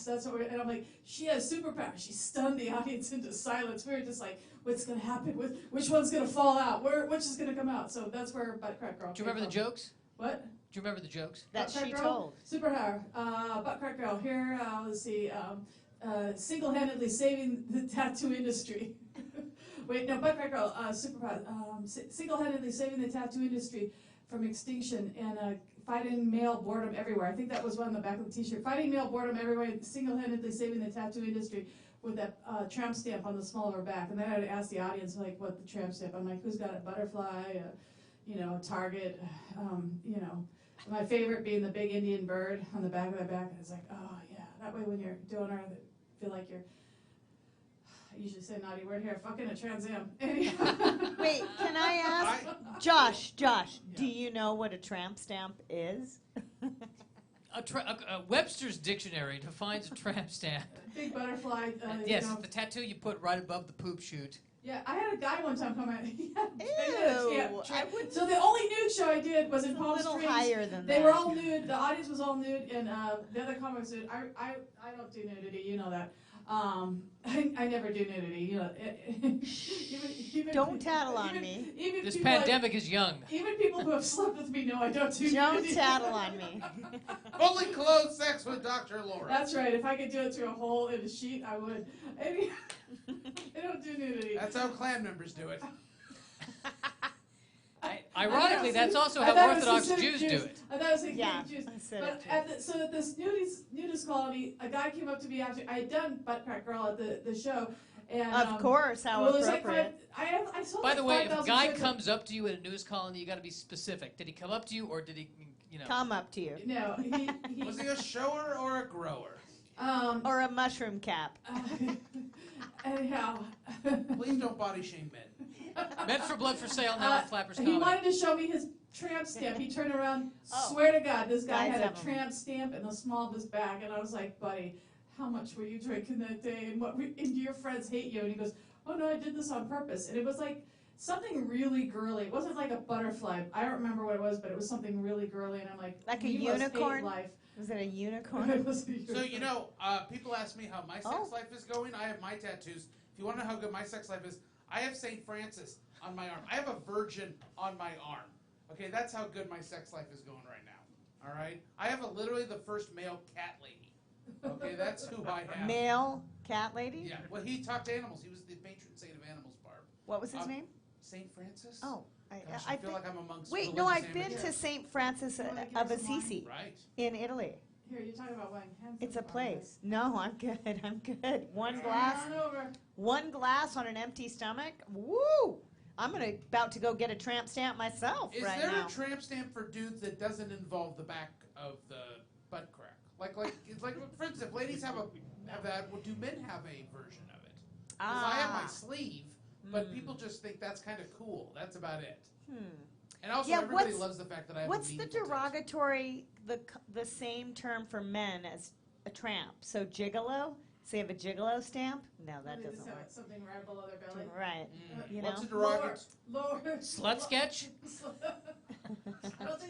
[SPEAKER 2] that's what and I'm like, she has superpowers. She stunned the audience into silence. We were just like, what's going to happen? Which one's going to fall out? Which is going to come out? So that's where Butt Crack Girl
[SPEAKER 4] Do you remember the jokes?
[SPEAKER 2] What?
[SPEAKER 4] Do you remember the jokes?
[SPEAKER 1] That
[SPEAKER 2] Butt Crack
[SPEAKER 1] she
[SPEAKER 2] Girl?
[SPEAKER 1] told.
[SPEAKER 2] Superpower. Butt Crack Girl. Here, let's see. Single-handedly saving the tattoo industry. Wait, no, Butt Crack Girl. Superpower. Single-handedly saving the tattoo industry from extinction and fighting male boredom everywhere. I think that was one on the back of the T-shirt. Fighting male boredom everywhere. Single-handedly saving the tattoo industry with that tramp stamp on the small of her back. And then I would ask the audience like, what the tramp stamp? I'm like, who's got a butterfly? Target, my favorite being the big Indian bird on the back of their back. It's like, oh yeah, that way when you're doing her, they feel like you're, I usually say a naughty word here, fucking a Trans Am.
[SPEAKER 1] Wait, can I ask, Josh, do you know what a tramp stamp is?
[SPEAKER 4] Webster's dictionary defines a tramp stamp.
[SPEAKER 2] Big butterfly.
[SPEAKER 4] Yes, the tattoo you put right above the poop chute.
[SPEAKER 2] Yeah, I had a guy one time come out.
[SPEAKER 1] Ew.
[SPEAKER 2] So the only nude show I did was in Palm
[SPEAKER 1] a little
[SPEAKER 2] Springs.
[SPEAKER 1] higher than
[SPEAKER 2] They
[SPEAKER 1] that.
[SPEAKER 2] were all nude. The audience was all nude, and the other comic was nude. I don't do nudity. You know that. I never do nudity. You know. Even
[SPEAKER 1] Don't tattle on me.
[SPEAKER 2] Even
[SPEAKER 4] This
[SPEAKER 2] people
[SPEAKER 4] pandemic is young.
[SPEAKER 2] Even people who have slept with me know I don't do
[SPEAKER 1] Don't
[SPEAKER 2] nudity.
[SPEAKER 1] tattle on me.
[SPEAKER 3] Fully clothed sex with Dr. Laura.
[SPEAKER 2] That's right. If I could do it through a hole in a sheet, I would. I don't do nudity.
[SPEAKER 3] That's how clan members do it.
[SPEAKER 4] Ironically, that's also how Orthodox Jews do it.
[SPEAKER 2] I thought it was like
[SPEAKER 1] Yeah,
[SPEAKER 2] Jews.
[SPEAKER 1] Hasidic
[SPEAKER 2] But
[SPEAKER 1] Jews.
[SPEAKER 2] at this nudist colony, a guy came up to me after I had done Butt Crack Girl at the show. And,
[SPEAKER 1] Of course, how
[SPEAKER 2] well, it was like
[SPEAKER 1] appropriate.
[SPEAKER 2] I sold
[SPEAKER 4] By
[SPEAKER 2] like
[SPEAKER 4] the way, if a
[SPEAKER 2] 5,000
[SPEAKER 4] guy
[SPEAKER 2] tickets.
[SPEAKER 4] comes up to you at a news colony, you got to be specific. Did he come up to you, or did he,
[SPEAKER 1] Come up to you.
[SPEAKER 2] No, he
[SPEAKER 3] Was he a shower or a grower?
[SPEAKER 1] Or a mushroom cap.
[SPEAKER 2] Anyhow.
[SPEAKER 3] Please don't body shame men.
[SPEAKER 4] Men for Blood for Sale now at Flappers
[SPEAKER 2] He
[SPEAKER 4] Comedy.
[SPEAKER 2] wanted to show me his tramp stamp. He turned around,
[SPEAKER 1] Oh.
[SPEAKER 2] swear to God, this guy
[SPEAKER 1] Guys
[SPEAKER 2] had a
[SPEAKER 1] have 'em.
[SPEAKER 2] tramp stamp in the small of his bag. And I was like, buddy, how much were you drinking that day? And and do your friends hate you? And he goes, oh no, I did this on purpose. And it was like something really girly. It wasn't like a butterfly. I don't remember what it was, but it was something really girly. And I'm like
[SPEAKER 1] Like a
[SPEAKER 2] you must hate
[SPEAKER 1] unicorn?
[SPEAKER 2] life.
[SPEAKER 1] Was it a unicorn?
[SPEAKER 2] It was a unicorn.
[SPEAKER 3] So, people ask me how my sex life is going. I have my tattoos. If you want to know how good my sex life is, I have St. Francis on my arm. I have a virgin on my arm. Okay, that's how good my sex life is going right now. All right? I have literally the first male cat lady. Okay, that's who I have.
[SPEAKER 1] Male cat lady?
[SPEAKER 3] Yeah, well, he talked to animals. He was the patron saint of animals, Barb.
[SPEAKER 1] What was his name?
[SPEAKER 3] St. Francis?
[SPEAKER 1] Oh.
[SPEAKER 3] Gosh, I feel like I'm amongst
[SPEAKER 1] Wait, no,
[SPEAKER 3] religious
[SPEAKER 1] I've been
[SPEAKER 3] amateurs.
[SPEAKER 1] to St. Francis
[SPEAKER 2] wanna give
[SPEAKER 1] of
[SPEAKER 2] her some
[SPEAKER 1] Assisi
[SPEAKER 3] Right.
[SPEAKER 1] in Italy.
[SPEAKER 2] Here, you're talking about wine.
[SPEAKER 1] It's a place. No, I'm good. I'm good. One glass.
[SPEAKER 2] Turn over.
[SPEAKER 1] One glass on an empty stomach. Woo! I'm about to go get a tramp stamp myself
[SPEAKER 3] Is
[SPEAKER 1] right
[SPEAKER 3] there
[SPEAKER 1] now.
[SPEAKER 3] a tramp stamp for dudes that doesn't involve the back of the butt crack? Like, for instance, if ladies have that, well, do men have a version of it? Because I have my sleeve, but people just think that's kind of cool. That's about it. And also,
[SPEAKER 1] Yeah,
[SPEAKER 3] everybody loves the fact that I have
[SPEAKER 1] What's
[SPEAKER 3] a
[SPEAKER 1] the
[SPEAKER 3] meaningful
[SPEAKER 1] derogatory, the same term for men as a tramp? So gigolo? So you have a gigolo stamp? No, that
[SPEAKER 2] They
[SPEAKER 1] doesn't
[SPEAKER 2] just have
[SPEAKER 1] work.
[SPEAKER 2] something right below their belly.
[SPEAKER 1] Right. You
[SPEAKER 3] What's
[SPEAKER 1] know?
[SPEAKER 3] a derogatory?
[SPEAKER 2] Lower.
[SPEAKER 4] Slut sketch?
[SPEAKER 2] I don't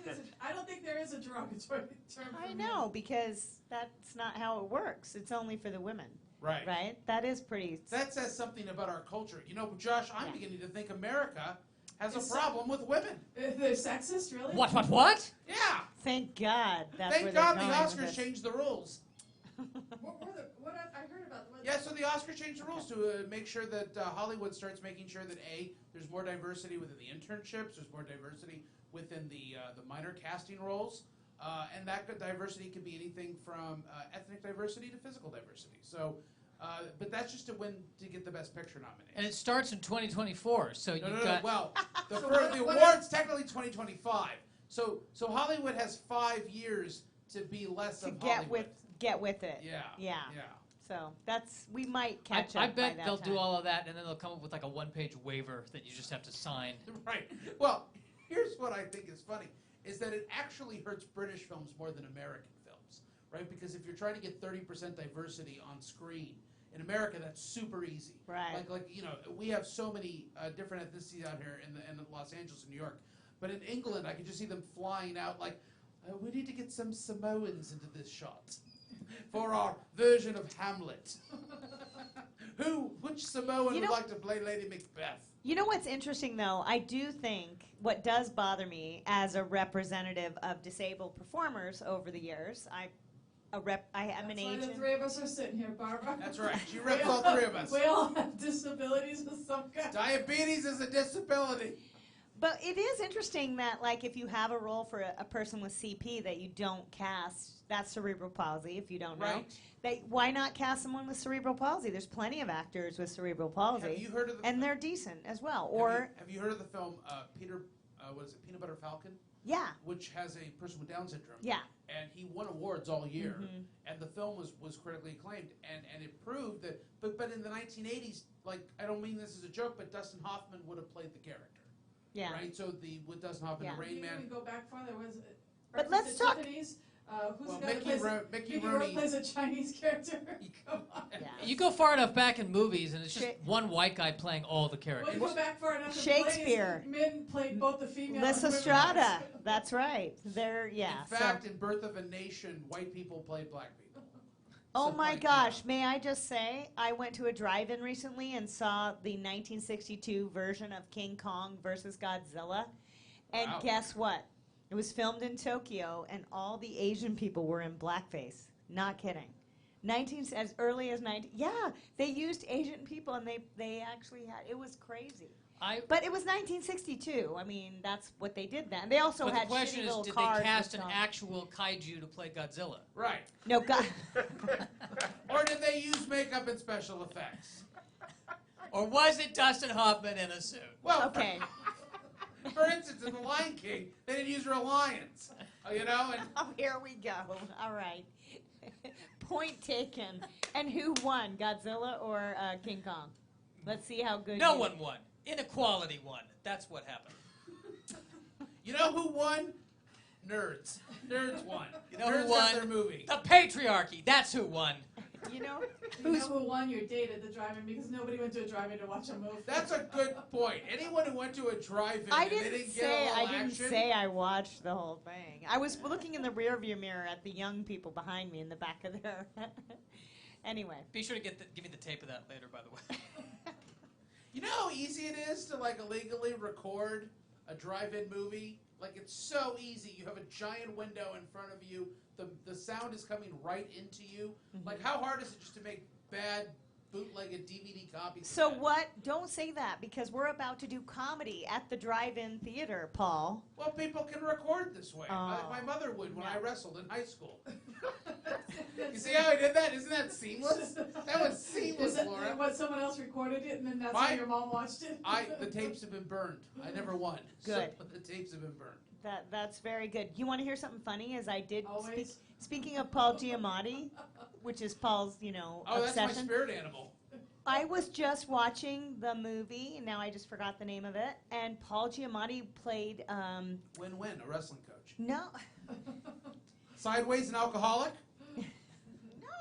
[SPEAKER 2] think there is a derogatory term.
[SPEAKER 1] I know, because that's not how it works. It's only for the women.
[SPEAKER 3] Right.
[SPEAKER 1] Right? That is pretty...
[SPEAKER 3] That says something about our culture. You know, Josh, I'm beginning to think America has
[SPEAKER 2] It's
[SPEAKER 3] a problem with women.
[SPEAKER 2] They're sexist, really?
[SPEAKER 4] What?
[SPEAKER 3] Yeah.
[SPEAKER 1] Thank God. That's
[SPEAKER 3] Thank
[SPEAKER 1] where
[SPEAKER 3] God the
[SPEAKER 1] they're going with
[SPEAKER 3] Oscars
[SPEAKER 1] this.
[SPEAKER 3] changed the rules.
[SPEAKER 2] What I heard about.
[SPEAKER 3] Yeah, so the Oscars changed the rules to make sure that Hollywood starts making sure that there's more diversity within the internships, there's more diversity within the minor casting roles, and that diversity can be anything from ethnic diversity to physical diversity. So, but that's just to get the Best Picture nomination.
[SPEAKER 4] And it starts in 2024, so you've got...
[SPEAKER 3] Well, the
[SPEAKER 2] what
[SPEAKER 3] award's technically 2025. So Hollywood has 5 years to be less
[SPEAKER 1] To
[SPEAKER 3] of
[SPEAKER 1] get
[SPEAKER 3] Hollywood.
[SPEAKER 1] with it.
[SPEAKER 3] Yeah.
[SPEAKER 1] Yeah.
[SPEAKER 3] Yeah.
[SPEAKER 1] So we might catch up
[SPEAKER 4] I
[SPEAKER 1] by
[SPEAKER 4] bet
[SPEAKER 1] that
[SPEAKER 4] they'll
[SPEAKER 1] time.
[SPEAKER 4] do all of that, and then they'll come up with like a one-page waiver that you just have to sign.
[SPEAKER 3] Right. Well, here's what I think is funny, is that it actually hurts British films more than American films, right? Because if you're trying to get 30% diversity on screen, in America, that's super easy.
[SPEAKER 1] Right.
[SPEAKER 3] We have so many different ethnicities out here in Los Angeles and New York. But in England, I could just see them flying out like, we need to get some Samoans into this shot for our version of Hamlet. Which Samoan would like to play Lady Macbeth?
[SPEAKER 1] You know what's interesting, though? I do think what does bother me as a representative of disabled performers over the years, I'm an
[SPEAKER 2] That's why
[SPEAKER 1] agent.
[SPEAKER 2] the three of us are sitting here, Barbara.
[SPEAKER 3] That's right. She reps all three of us.
[SPEAKER 2] We all have disabilities of some kind.
[SPEAKER 3] Diabetes is a disability.
[SPEAKER 1] But it is interesting that, like, if you have a role for a person with CP that you don't cast, that's cerebral palsy, if you don't know.
[SPEAKER 3] Right.
[SPEAKER 1] Why not cast someone with cerebral palsy? There's plenty of actors with cerebral palsy.
[SPEAKER 3] Have you heard of the
[SPEAKER 1] and they're decent as well.
[SPEAKER 3] Have you heard of the film Peter what is it, Peanut Butter Falcon?
[SPEAKER 1] Yeah.
[SPEAKER 3] Which has a person with Down syndrome.
[SPEAKER 1] Yeah.
[SPEAKER 3] And he won awards all year,
[SPEAKER 1] Mhm.
[SPEAKER 3] and the film was critically acclaimed, and it proved that. But in the 1980s, like, I don't mean this as a joke, but Dustin Hoffman would have played the character.
[SPEAKER 1] Yeah.
[SPEAKER 3] Right. So with Dustin Hoffman, the Rain
[SPEAKER 2] You
[SPEAKER 3] Man.
[SPEAKER 2] even go back farther. Was it
[SPEAKER 1] But
[SPEAKER 2] Breakfast
[SPEAKER 1] let's
[SPEAKER 2] at
[SPEAKER 1] talk-
[SPEAKER 2] Tiffany's? Who's
[SPEAKER 3] Well,
[SPEAKER 2] the guy
[SPEAKER 3] Mickey
[SPEAKER 2] that plays
[SPEAKER 3] Ro- Mickey
[SPEAKER 2] Mickey
[SPEAKER 3] Rooney.
[SPEAKER 2] plays a Chinese character? Come on.
[SPEAKER 4] You go far enough back in movies, and it's just
[SPEAKER 1] Sha-
[SPEAKER 4] one white guy playing all the characters.
[SPEAKER 2] Well, you go back far enough.
[SPEAKER 1] Shakespeare.
[SPEAKER 2] Men played both the female. and women.
[SPEAKER 1] Lysistrata. That's right. They're yeah.
[SPEAKER 3] In fact, in Birth of a Nation, white people played black people.
[SPEAKER 1] Oh
[SPEAKER 3] So,
[SPEAKER 1] my
[SPEAKER 3] like,
[SPEAKER 1] gosh, may I just say, I went to a drive-in recently and saw the 1962 version of King Kong versus Godzilla. And
[SPEAKER 3] Wow.
[SPEAKER 1] guess what? It was filmed in Tokyo, and all the Asian people were in blackface. Not kidding. As early as 19. Yeah, they used Asian people, and they actually had. It was crazy. But it was 1962. I mean, that's what they did then. They also
[SPEAKER 4] But
[SPEAKER 1] had
[SPEAKER 4] the question
[SPEAKER 1] shitty
[SPEAKER 4] is,
[SPEAKER 1] little
[SPEAKER 4] did
[SPEAKER 1] cars
[SPEAKER 4] they cast
[SPEAKER 1] with
[SPEAKER 4] an
[SPEAKER 1] some-
[SPEAKER 4] actual kaiju to play Godzilla?
[SPEAKER 3] Right.
[SPEAKER 1] No, God.
[SPEAKER 3] Or did they use makeup and special effects?
[SPEAKER 4] Or was it Dustin Hoffman in a suit?
[SPEAKER 3] Well,
[SPEAKER 1] Okay.
[SPEAKER 3] For instance, in The Lion King, they didn't use real lions. You know? And
[SPEAKER 1] Oh, here we go. All right. Point taken. And who won, Godzilla or King Kong? Let's see how good.
[SPEAKER 4] No
[SPEAKER 1] you-
[SPEAKER 4] one won. Inequality won. That's what happened.
[SPEAKER 3] you know who won? Nerds. Nerds won.
[SPEAKER 4] You know
[SPEAKER 3] Nerds
[SPEAKER 4] who won?
[SPEAKER 3] got their movie.
[SPEAKER 4] The patriarchy. That's who won.
[SPEAKER 1] You know,
[SPEAKER 2] You know who won your date at the drive-in because nobody went to a drive-in to watch a movie.
[SPEAKER 3] That's a good point. Anyone who went to a drive-in
[SPEAKER 1] I
[SPEAKER 3] and they
[SPEAKER 1] didn't
[SPEAKER 3] didn't
[SPEAKER 1] say
[SPEAKER 3] get a
[SPEAKER 1] I
[SPEAKER 3] little
[SPEAKER 1] didn't
[SPEAKER 3] action.
[SPEAKER 1] say I watched the whole thing. I was looking in the rearview mirror at the young people behind me in the back of their. Anyway.
[SPEAKER 4] Be sure to give me the tape of that later, by the way.
[SPEAKER 3] You know how easy it is to like illegally record a drive-in movie? Like, it's so easy. You have a giant window in front of you. The sound is coming right into you. Like, how hard is it just to make bad bootlegged DVD copies?
[SPEAKER 1] So what? Don't say that because we're about to do comedy at the drive-in theater, Paul.
[SPEAKER 3] Well, people can record this way. Like
[SPEAKER 1] Oh.
[SPEAKER 3] my mother would when I wrestled in high school. You see how I did that? Isn't that seamless? That was seamless,
[SPEAKER 2] Is it,
[SPEAKER 3] Laura.
[SPEAKER 2] what, someone else recorded it and then that's how your mom watched it?
[SPEAKER 3] The tapes have been burned. I never won.
[SPEAKER 1] Good.
[SPEAKER 3] So the tapes have been burned.
[SPEAKER 1] That's very good. You want to hear something funny? As I did.
[SPEAKER 2] Always.
[SPEAKER 1] Speaking of Paul Giamatti, which is Paul's,
[SPEAKER 3] Oh,
[SPEAKER 1] obsession.
[SPEAKER 3] that's my spirit animal.
[SPEAKER 1] I was just watching the movie, and now I just forgot the name of it. And Paul Giamatti played.
[SPEAKER 3] Win-win, a wrestling coach.
[SPEAKER 1] No.
[SPEAKER 3] Sideways, an alcoholic?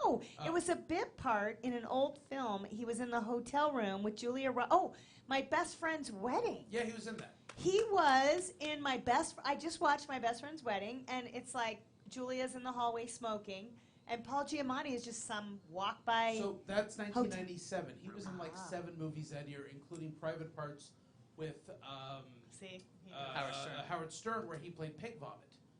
[SPEAKER 1] No, it was a bit part in an old film. He was in the hotel room with Julia. My best friend's wedding.
[SPEAKER 3] Yeah, he was in that.
[SPEAKER 1] He was in my best. I just watched my best friend's wedding, and it's like Julia's in the hallway smoking, and Paul Giamatti is just some walk by.
[SPEAKER 3] So that's 1997. He was in like 7 movies that year, including Private Parts with Howard Stern, where he played Pig Vomit.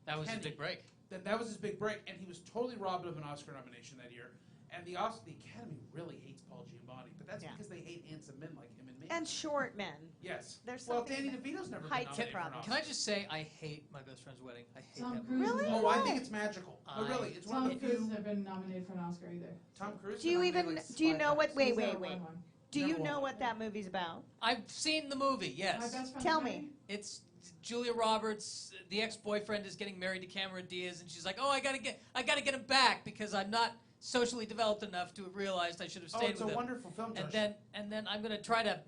[SPEAKER 4] That was his
[SPEAKER 3] Kenny.
[SPEAKER 4] big break.
[SPEAKER 3] That was his big break, and he was totally robbed of an Oscar nomination that year. And the Academy really hates Paul Giamatti, but that's because they hate handsome men like him and me.
[SPEAKER 1] And short men.
[SPEAKER 3] Yes.
[SPEAKER 1] There's
[SPEAKER 3] Well,
[SPEAKER 1] something
[SPEAKER 3] Danny
[SPEAKER 1] about
[SPEAKER 3] DeVito's never been
[SPEAKER 1] height
[SPEAKER 3] nominated for an
[SPEAKER 1] problem.
[SPEAKER 3] Oscar.
[SPEAKER 4] Can I just say I hate my best friend's wedding? I hate
[SPEAKER 2] Tom
[SPEAKER 4] that
[SPEAKER 2] Cruise.
[SPEAKER 4] movie.
[SPEAKER 1] Really?
[SPEAKER 3] Oh, I think it's magical. No, really, it's one
[SPEAKER 2] Tom
[SPEAKER 3] of the
[SPEAKER 2] Cruise
[SPEAKER 3] few.
[SPEAKER 2] has never been nominated for an Oscar either.
[SPEAKER 3] Tom Cruise.
[SPEAKER 1] Do you
[SPEAKER 3] been nominated,
[SPEAKER 1] even?
[SPEAKER 3] like,
[SPEAKER 1] Do you
[SPEAKER 3] 5
[SPEAKER 1] know what?
[SPEAKER 3] times.
[SPEAKER 1] Wait,
[SPEAKER 2] He's
[SPEAKER 1] wait,
[SPEAKER 2] never
[SPEAKER 1] wait.
[SPEAKER 2] won one.
[SPEAKER 1] Do
[SPEAKER 3] Never
[SPEAKER 1] you
[SPEAKER 3] won
[SPEAKER 1] know
[SPEAKER 3] one.
[SPEAKER 1] what that movie's about?
[SPEAKER 4] I've seen the movie, yes.
[SPEAKER 2] My best friend's
[SPEAKER 1] Tell
[SPEAKER 2] wedding?
[SPEAKER 1] me.
[SPEAKER 4] It's Julia Roberts. The ex-boyfriend is getting married to Cameron Diaz, and she's like, "Oh, I gotta get him back because I'm not socially developed enough to have realized I should have
[SPEAKER 3] Oh,
[SPEAKER 4] stayed
[SPEAKER 3] it's
[SPEAKER 4] with
[SPEAKER 3] a
[SPEAKER 4] him."
[SPEAKER 3] wonderful film, Josh.
[SPEAKER 4] And then I'm gonna try to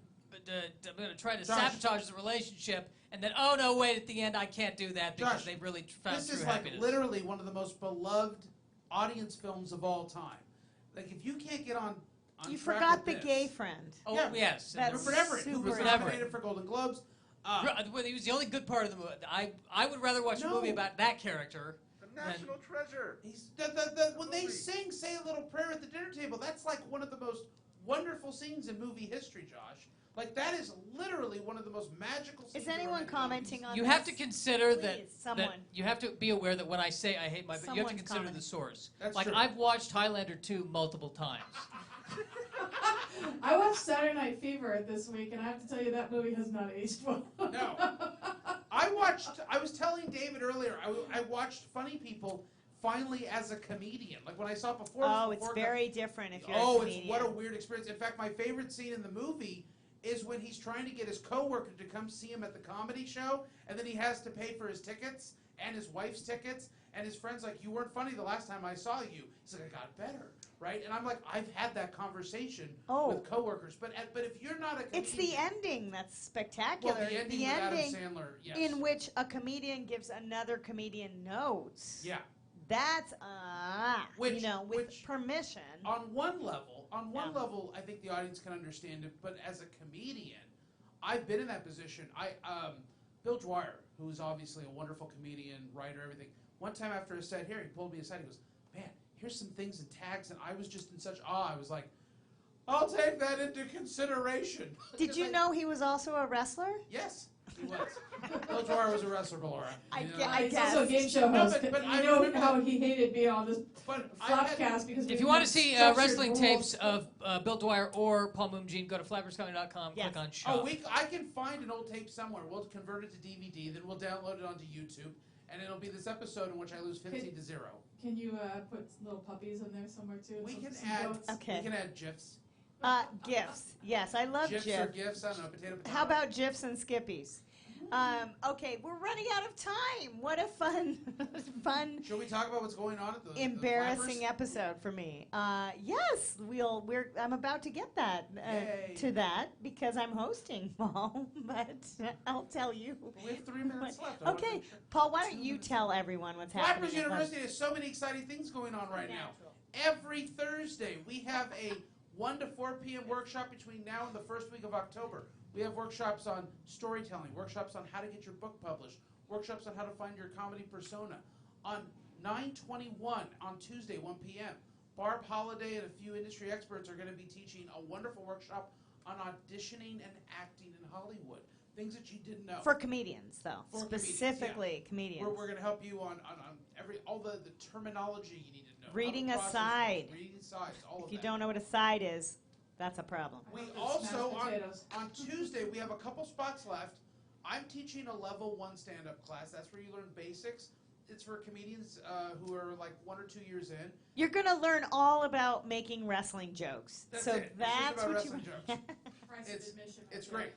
[SPEAKER 3] Josh.
[SPEAKER 4] sabotage the relationship, and then oh no, wait, at the end I can't do that because
[SPEAKER 3] Josh,
[SPEAKER 4] they've really found
[SPEAKER 3] This
[SPEAKER 4] true
[SPEAKER 3] is like
[SPEAKER 4] happiness.
[SPEAKER 3] literally one of the most beloved audience films of all time. Like, if you can't get on
[SPEAKER 1] You
[SPEAKER 3] track
[SPEAKER 1] forgot
[SPEAKER 3] with
[SPEAKER 1] the
[SPEAKER 3] this-
[SPEAKER 1] gay friend.
[SPEAKER 4] Oh
[SPEAKER 3] Yeah,
[SPEAKER 4] yes,
[SPEAKER 1] That's
[SPEAKER 3] Rupert Everett, who was
[SPEAKER 1] super
[SPEAKER 3] nominated for Golden Globes.
[SPEAKER 4] Well, he was the only good part of the movie. I would rather watch a
[SPEAKER 3] No.
[SPEAKER 4] movie about that character.
[SPEAKER 10] The national treasure.
[SPEAKER 3] He's when they sing "Say a Little Prayer" at the dinner table, that's like one of the most wonderful scenes in movie history, Josh. Like, that is literally one of the most magical scenes.
[SPEAKER 1] Is anyone commenting on
[SPEAKER 4] You
[SPEAKER 1] this?
[SPEAKER 4] have to consider
[SPEAKER 1] Please,
[SPEAKER 4] that
[SPEAKER 1] someone.
[SPEAKER 4] you have to be aware that when I say I hate my, you have to
[SPEAKER 1] Someone's
[SPEAKER 4] consider
[SPEAKER 1] commenting.
[SPEAKER 4] the source.
[SPEAKER 3] That's
[SPEAKER 4] like
[SPEAKER 3] true.
[SPEAKER 4] I've watched Highlander 2 multiple times.
[SPEAKER 2] I watched Saturday Night Fever this week, and I have to tell you that movie has not aged well.
[SPEAKER 3] No. I was telling David earlier, I watched Funny People finally as a comedian. Like, when I saw it before.
[SPEAKER 1] Oh, it's very different if you're a
[SPEAKER 3] Oh,
[SPEAKER 1] comedian.
[SPEAKER 3] it's what a weird experience. In fact, my favorite scene in the movie is when he's trying to get his coworker to come see him at the comedy show, and then he has to pay for his tickets and his wife's tickets, and his friend's like, you weren't funny the last time I saw you. He's like, I got better, right? And I'm like, I've had that conversation with coworkers, but if you're not a comedian,
[SPEAKER 1] it's the ending that's spectacular.
[SPEAKER 3] Well, the ending with Adam Sandler, yes.
[SPEAKER 1] In which a comedian gives another comedian notes.
[SPEAKER 3] Yeah.
[SPEAKER 1] That's
[SPEAKER 3] Which
[SPEAKER 1] permission.
[SPEAKER 3] On one level, I think the audience can understand it. But as a comedian, I've been in that position. Bill Dwyer, who's obviously a wonderful comedian, writer, everything. One time after a set here, he pulled me aside. He goes, "Man, here's some things and tags," and I was just in such awe. I was like, "I'll take that into consideration."
[SPEAKER 1] Did you know he was also a wrestler?
[SPEAKER 3] Yes. He was. Bill Dwyer was a wrestler, Laura.
[SPEAKER 1] I
[SPEAKER 2] He's also a game show host.
[SPEAKER 3] But
[SPEAKER 2] I know how he hated being on this FlappCast because
[SPEAKER 4] if you want to see wrestling tapes of Bill Dwyer or Paul Moomjean, go to flapperscomedy.com, click on shop.
[SPEAKER 3] I can find an old tape somewhere. We'll convert it to DVD, then we'll download it onto YouTube, and it'll be this episode in which I lose 15 to 0.
[SPEAKER 2] Can you put little puppies in there somewhere too?
[SPEAKER 3] We can
[SPEAKER 2] some
[SPEAKER 3] add.
[SPEAKER 2] goats?
[SPEAKER 1] Okay.
[SPEAKER 3] We can add GIFs.
[SPEAKER 1] GIFs. Yes, I love
[SPEAKER 3] GIFs.
[SPEAKER 1] GIFs.
[SPEAKER 3] Or GIFs. I don't know. Potato.
[SPEAKER 1] How about GIFs and Skippies? Okay, we're running out of time. What a fun.
[SPEAKER 3] Should we talk about what's going on at the
[SPEAKER 1] embarrassing episode for me? Yes, I'm about to get to that because I'm hosting, Paul. But I'll tell you.
[SPEAKER 3] We have 3 minutes left.
[SPEAKER 1] Okay, Paul, why don't you tell everyone what's happening?
[SPEAKER 3] Flappers University has so many exciting things going on right now. Every Thursday, we have a 1 to 4 p.m. workshop between now and the first week of October. We have workshops on storytelling, workshops on how to get your book published, workshops on how to find your comedy persona. On 9/21 on Tuesday, 1 p.m., Barb, Holliday, and a few industry experts are going to be teaching a wonderful workshop on auditioning and acting in Hollywood. Things that you didn't know.
[SPEAKER 1] For comedians, though.
[SPEAKER 3] For
[SPEAKER 1] Specifically comedians.
[SPEAKER 3] We're going to help you on all the terminology you need to know.
[SPEAKER 1] Reading a side.
[SPEAKER 3] Reading sides, all of that.
[SPEAKER 1] If you don't know what a side is, that's a problem.
[SPEAKER 3] We also, on Tuesday, we have a couple spots left. I'm teaching a level 1 stand-up class. That's where you learn basics. It's for comedians who are like 1 or 2 years in.
[SPEAKER 1] You're going to learn all about making wrestling jokes.
[SPEAKER 3] That's
[SPEAKER 1] so
[SPEAKER 3] it.
[SPEAKER 1] That's what
[SPEAKER 3] wrestling jokes. It's great.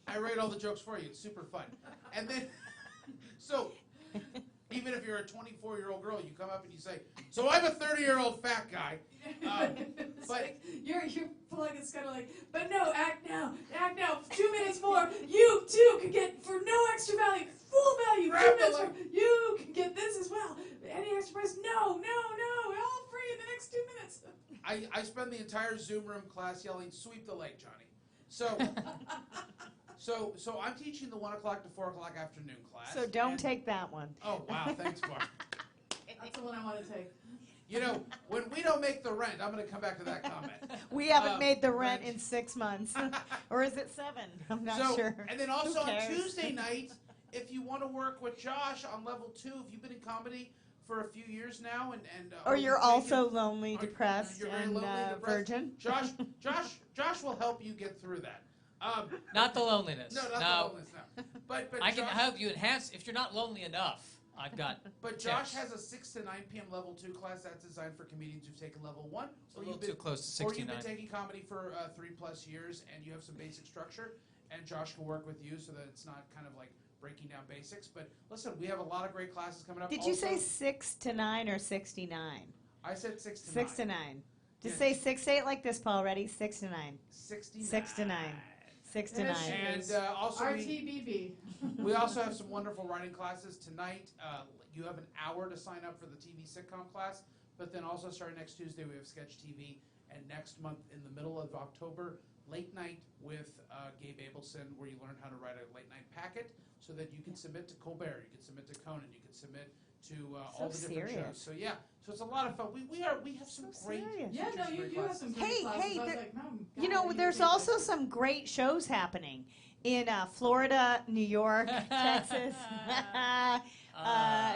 [SPEAKER 3] I write all the jokes for you. It's super fun. And then, so even if you're a 24-year-old girl, you come up and you say, "So I'm a 30-year-old fat guy." But
[SPEAKER 2] your plug is kind of like, "But no, act now, 2 minutes more. You too can get for no extra value, full value. 2 minutes more. You can get this as well. Any extra price? No, all free in the next 2 minutes."
[SPEAKER 3] I spend the entire Zoom room class yelling, "Sweep the leg, Johnny." So I'm teaching the 1 o'clock to 4 o'clock afternoon class.
[SPEAKER 1] So don't take that one.
[SPEAKER 3] Oh, wow. Thanks, Barb.
[SPEAKER 2] That's the one I want to take.
[SPEAKER 3] You know, when we don't make the rent, I'm going to come back to that comment.
[SPEAKER 1] We haven't made the rent in 6 months. Or is it 7? I'm not sure.
[SPEAKER 3] And then also on Tuesday night, if you want to work with Josh on level 2, if you've been in comedy for a few years now,
[SPEAKER 1] or you're also lonely, depressed, and virgin.
[SPEAKER 3] Josh will help you get through that.
[SPEAKER 4] Not the loneliness.
[SPEAKER 3] No, not the loneliness. No. But
[SPEAKER 4] I can help you enhance if you're not lonely enough. I've got.
[SPEAKER 3] But Josh has a 6 to 9 p.m. level 2 class that's designed for comedians who've taken level 1.
[SPEAKER 4] It's a little too close to 69.
[SPEAKER 3] Or you've been taking comedy for 3+ years and you have some basic structure, and Josh can work with you so that it's not kind of like breaking down basics. But listen, we have a lot of great classes coming up.
[SPEAKER 1] Did you say 6 to 9 or 69?
[SPEAKER 3] I said 6 to 9.
[SPEAKER 1] 6 to 9. Just say 6 to 8 like this, Paul. Ready? 6 to 9.
[SPEAKER 3] 69.
[SPEAKER 1] 6 to 9. 6 to 9.
[SPEAKER 3] And also
[SPEAKER 2] RTBB.
[SPEAKER 3] We also have some wonderful writing classes tonight. You have an hour to sign up for the TV sitcom class, but then also starting next Tuesday we have Sketch TV, and next month in the middle of October, Late Night with Gabe Abelson, where you learn how to write a late night packet so that you can submit to Colbert, you can submit to Conan, you can submit to all the different shows. So yeah, so it's a lot of fun. We have some great
[SPEAKER 2] Yeah, no, you do have some great classes.
[SPEAKER 1] Hey,
[SPEAKER 2] I was like, "No,
[SPEAKER 1] you know, there's also some great shows happening in Florida, New York, Texas,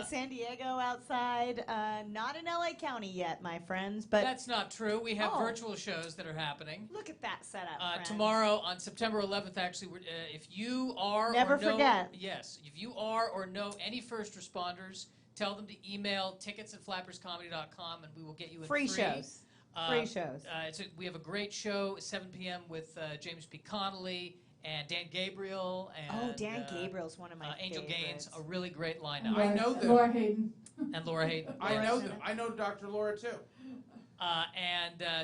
[SPEAKER 1] San Diego outside. Not in LA County yet, my friends. But
[SPEAKER 4] that's not true. We have virtual shows that are happening.
[SPEAKER 1] Look at that setup.
[SPEAKER 4] Tomorrow on September 11th, actually, if you are
[SPEAKER 1] forget.
[SPEAKER 4] Yes, if you are or know any first responders, tell them to email tickets@flapperscomedy.com and we will get you in
[SPEAKER 1] free shows. Great shows.
[SPEAKER 4] We have a great show at 7 p.m. with James P. Connolly and Dan Gabriel. And,
[SPEAKER 1] Dan Gabriel's one of my
[SPEAKER 4] Angel
[SPEAKER 1] favorites.
[SPEAKER 4] Gaines, a really great lineup.
[SPEAKER 3] I know them.
[SPEAKER 2] Laura Hayden.
[SPEAKER 4] And Laura Hayden.
[SPEAKER 3] I know them. I know Dr. Laura too.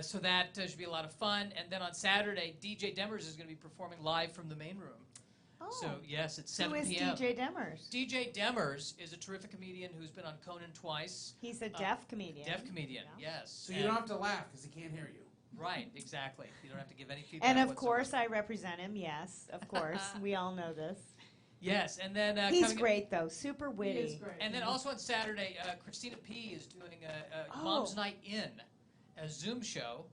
[SPEAKER 4] So that should be a lot of fun. And then on Saturday, DJ Demers is going to be performing live from the main room.
[SPEAKER 1] Oh.
[SPEAKER 4] So, yes, it's 7
[SPEAKER 1] Who is
[SPEAKER 4] p.m.
[SPEAKER 1] DJ Demers?
[SPEAKER 4] DJ Demers is a terrific comedian who's been on Conan twice.
[SPEAKER 1] He's a deaf comedian.
[SPEAKER 4] Deaf comedian, yes.
[SPEAKER 3] So you don't have to laugh because he can't hear you.
[SPEAKER 4] Right, exactly. You don't have to give any feedback
[SPEAKER 1] And of
[SPEAKER 4] whatsoever.
[SPEAKER 1] course, I represent him. Yes, of course. We all know this.
[SPEAKER 4] Yes, and then
[SPEAKER 1] he's great though, super witty.
[SPEAKER 2] He is great.
[SPEAKER 4] And then also on Saturday, Christina P is doing a Mom's Night In, a Zoom show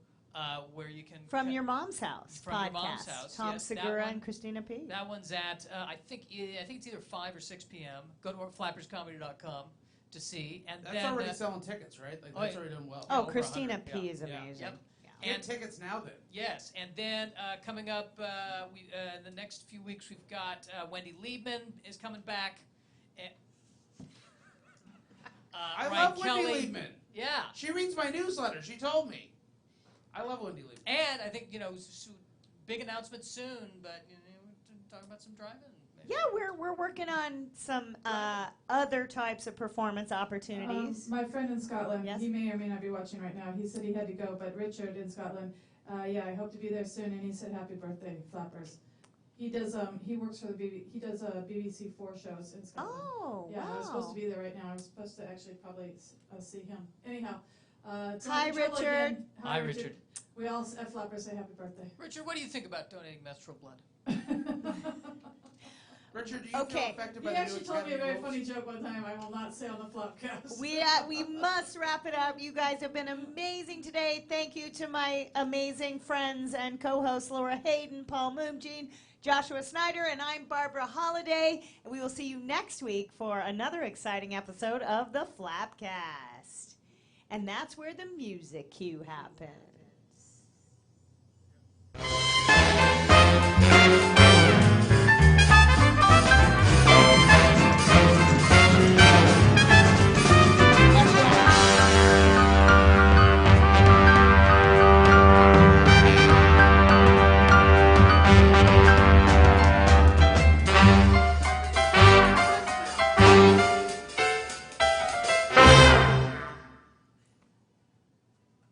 [SPEAKER 4] where you can
[SPEAKER 1] From Your Mom's House
[SPEAKER 4] From
[SPEAKER 1] podcast.
[SPEAKER 4] Your Mom's House.
[SPEAKER 1] Tom
[SPEAKER 4] yes,
[SPEAKER 1] Segura and Christina P.
[SPEAKER 4] That one's at I think it's either 5 or 6 p.m. Go to flapperscomedy.com to see. And
[SPEAKER 3] That's
[SPEAKER 4] then,
[SPEAKER 3] already selling tickets, right? Like, that's already done well.
[SPEAKER 1] Oh,
[SPEAKER 4] over
[SPEAKER 1] Christina
[SPEAKER 4] 100,
[SPEAKER 1] P
[SPEAKER 4] yeah.
[SPEAKER 1] is amazing.
[SPEAKER 4] Yep.
[SPEAKER 3] Get tickets now then.
[SPEAKER 4] Yes, and then coming up, in the next few weeks, we've got Wendy Liebman is coming back.
[SPEAKER 3] I
[SPEAKER 4] Ryan
[SPEAKER 3] love
[SPEAKER 4] Kelly.
[SPEAKER 3] Wendy Liebman.
[SPEAKER 4] Yeah.
[SPEAKER 3] She reads my newsletter. She told me. I love Wendy Liebman.
[SPEAKER 4] And I think, big announcement soon, but we're talking about some drive-in.
[SPEAKER 1] Yeah, we're working on some other types of performance opportunities.
[SPEAKER 2] My friend in Scotland, he may or may not be watching right now. He said he had to go, but Richard in Scotland, I hope to be there soon. And he said, "Happy birthday, Flappers." He does. He works for the he does BBC 4 shows in Scotland.
[SPEAKER 1] Oh,
[SPEAKER 2] yeah.
[SPEAKER 1] wow.
[SPEAKER 2] I was supposed to be there right now. I was supposed to actually probably see him. Anyhow.
[SPEAKER 1] Hi, Richard.
[SPEAKER 4] Hi, Richard.
[SPEAKER 2] We all at Flappers say happy birthday.
[SPEAKER 4] Richard, what do you think about donating menstrual blood?
[SPEAKER 3] Richard, do you feel affected by
[SPEAKER 2] He
[SPEAKER 3] the
[SPEAKER 2] actually
[SPEAKER 3] new
[SPEAKER 2] told me a
[SPEAKER 3] Academy
[SPEAKER 2] very
[SPEAKER 3] rules?
[SPEAKER 2] funny joke one time. I will not say on the Flopcast.
[SPEAKER 1] We must wrap it up. You guys have been amazing today. Thank you to my amazing friends and co-hosts Laura Hayden, Paul Moomjean, Joshua Snyder, and I'm Barbara Holliday. And we will see you next week for another exciting episode of the FlappCast. And that's where the music cue happens.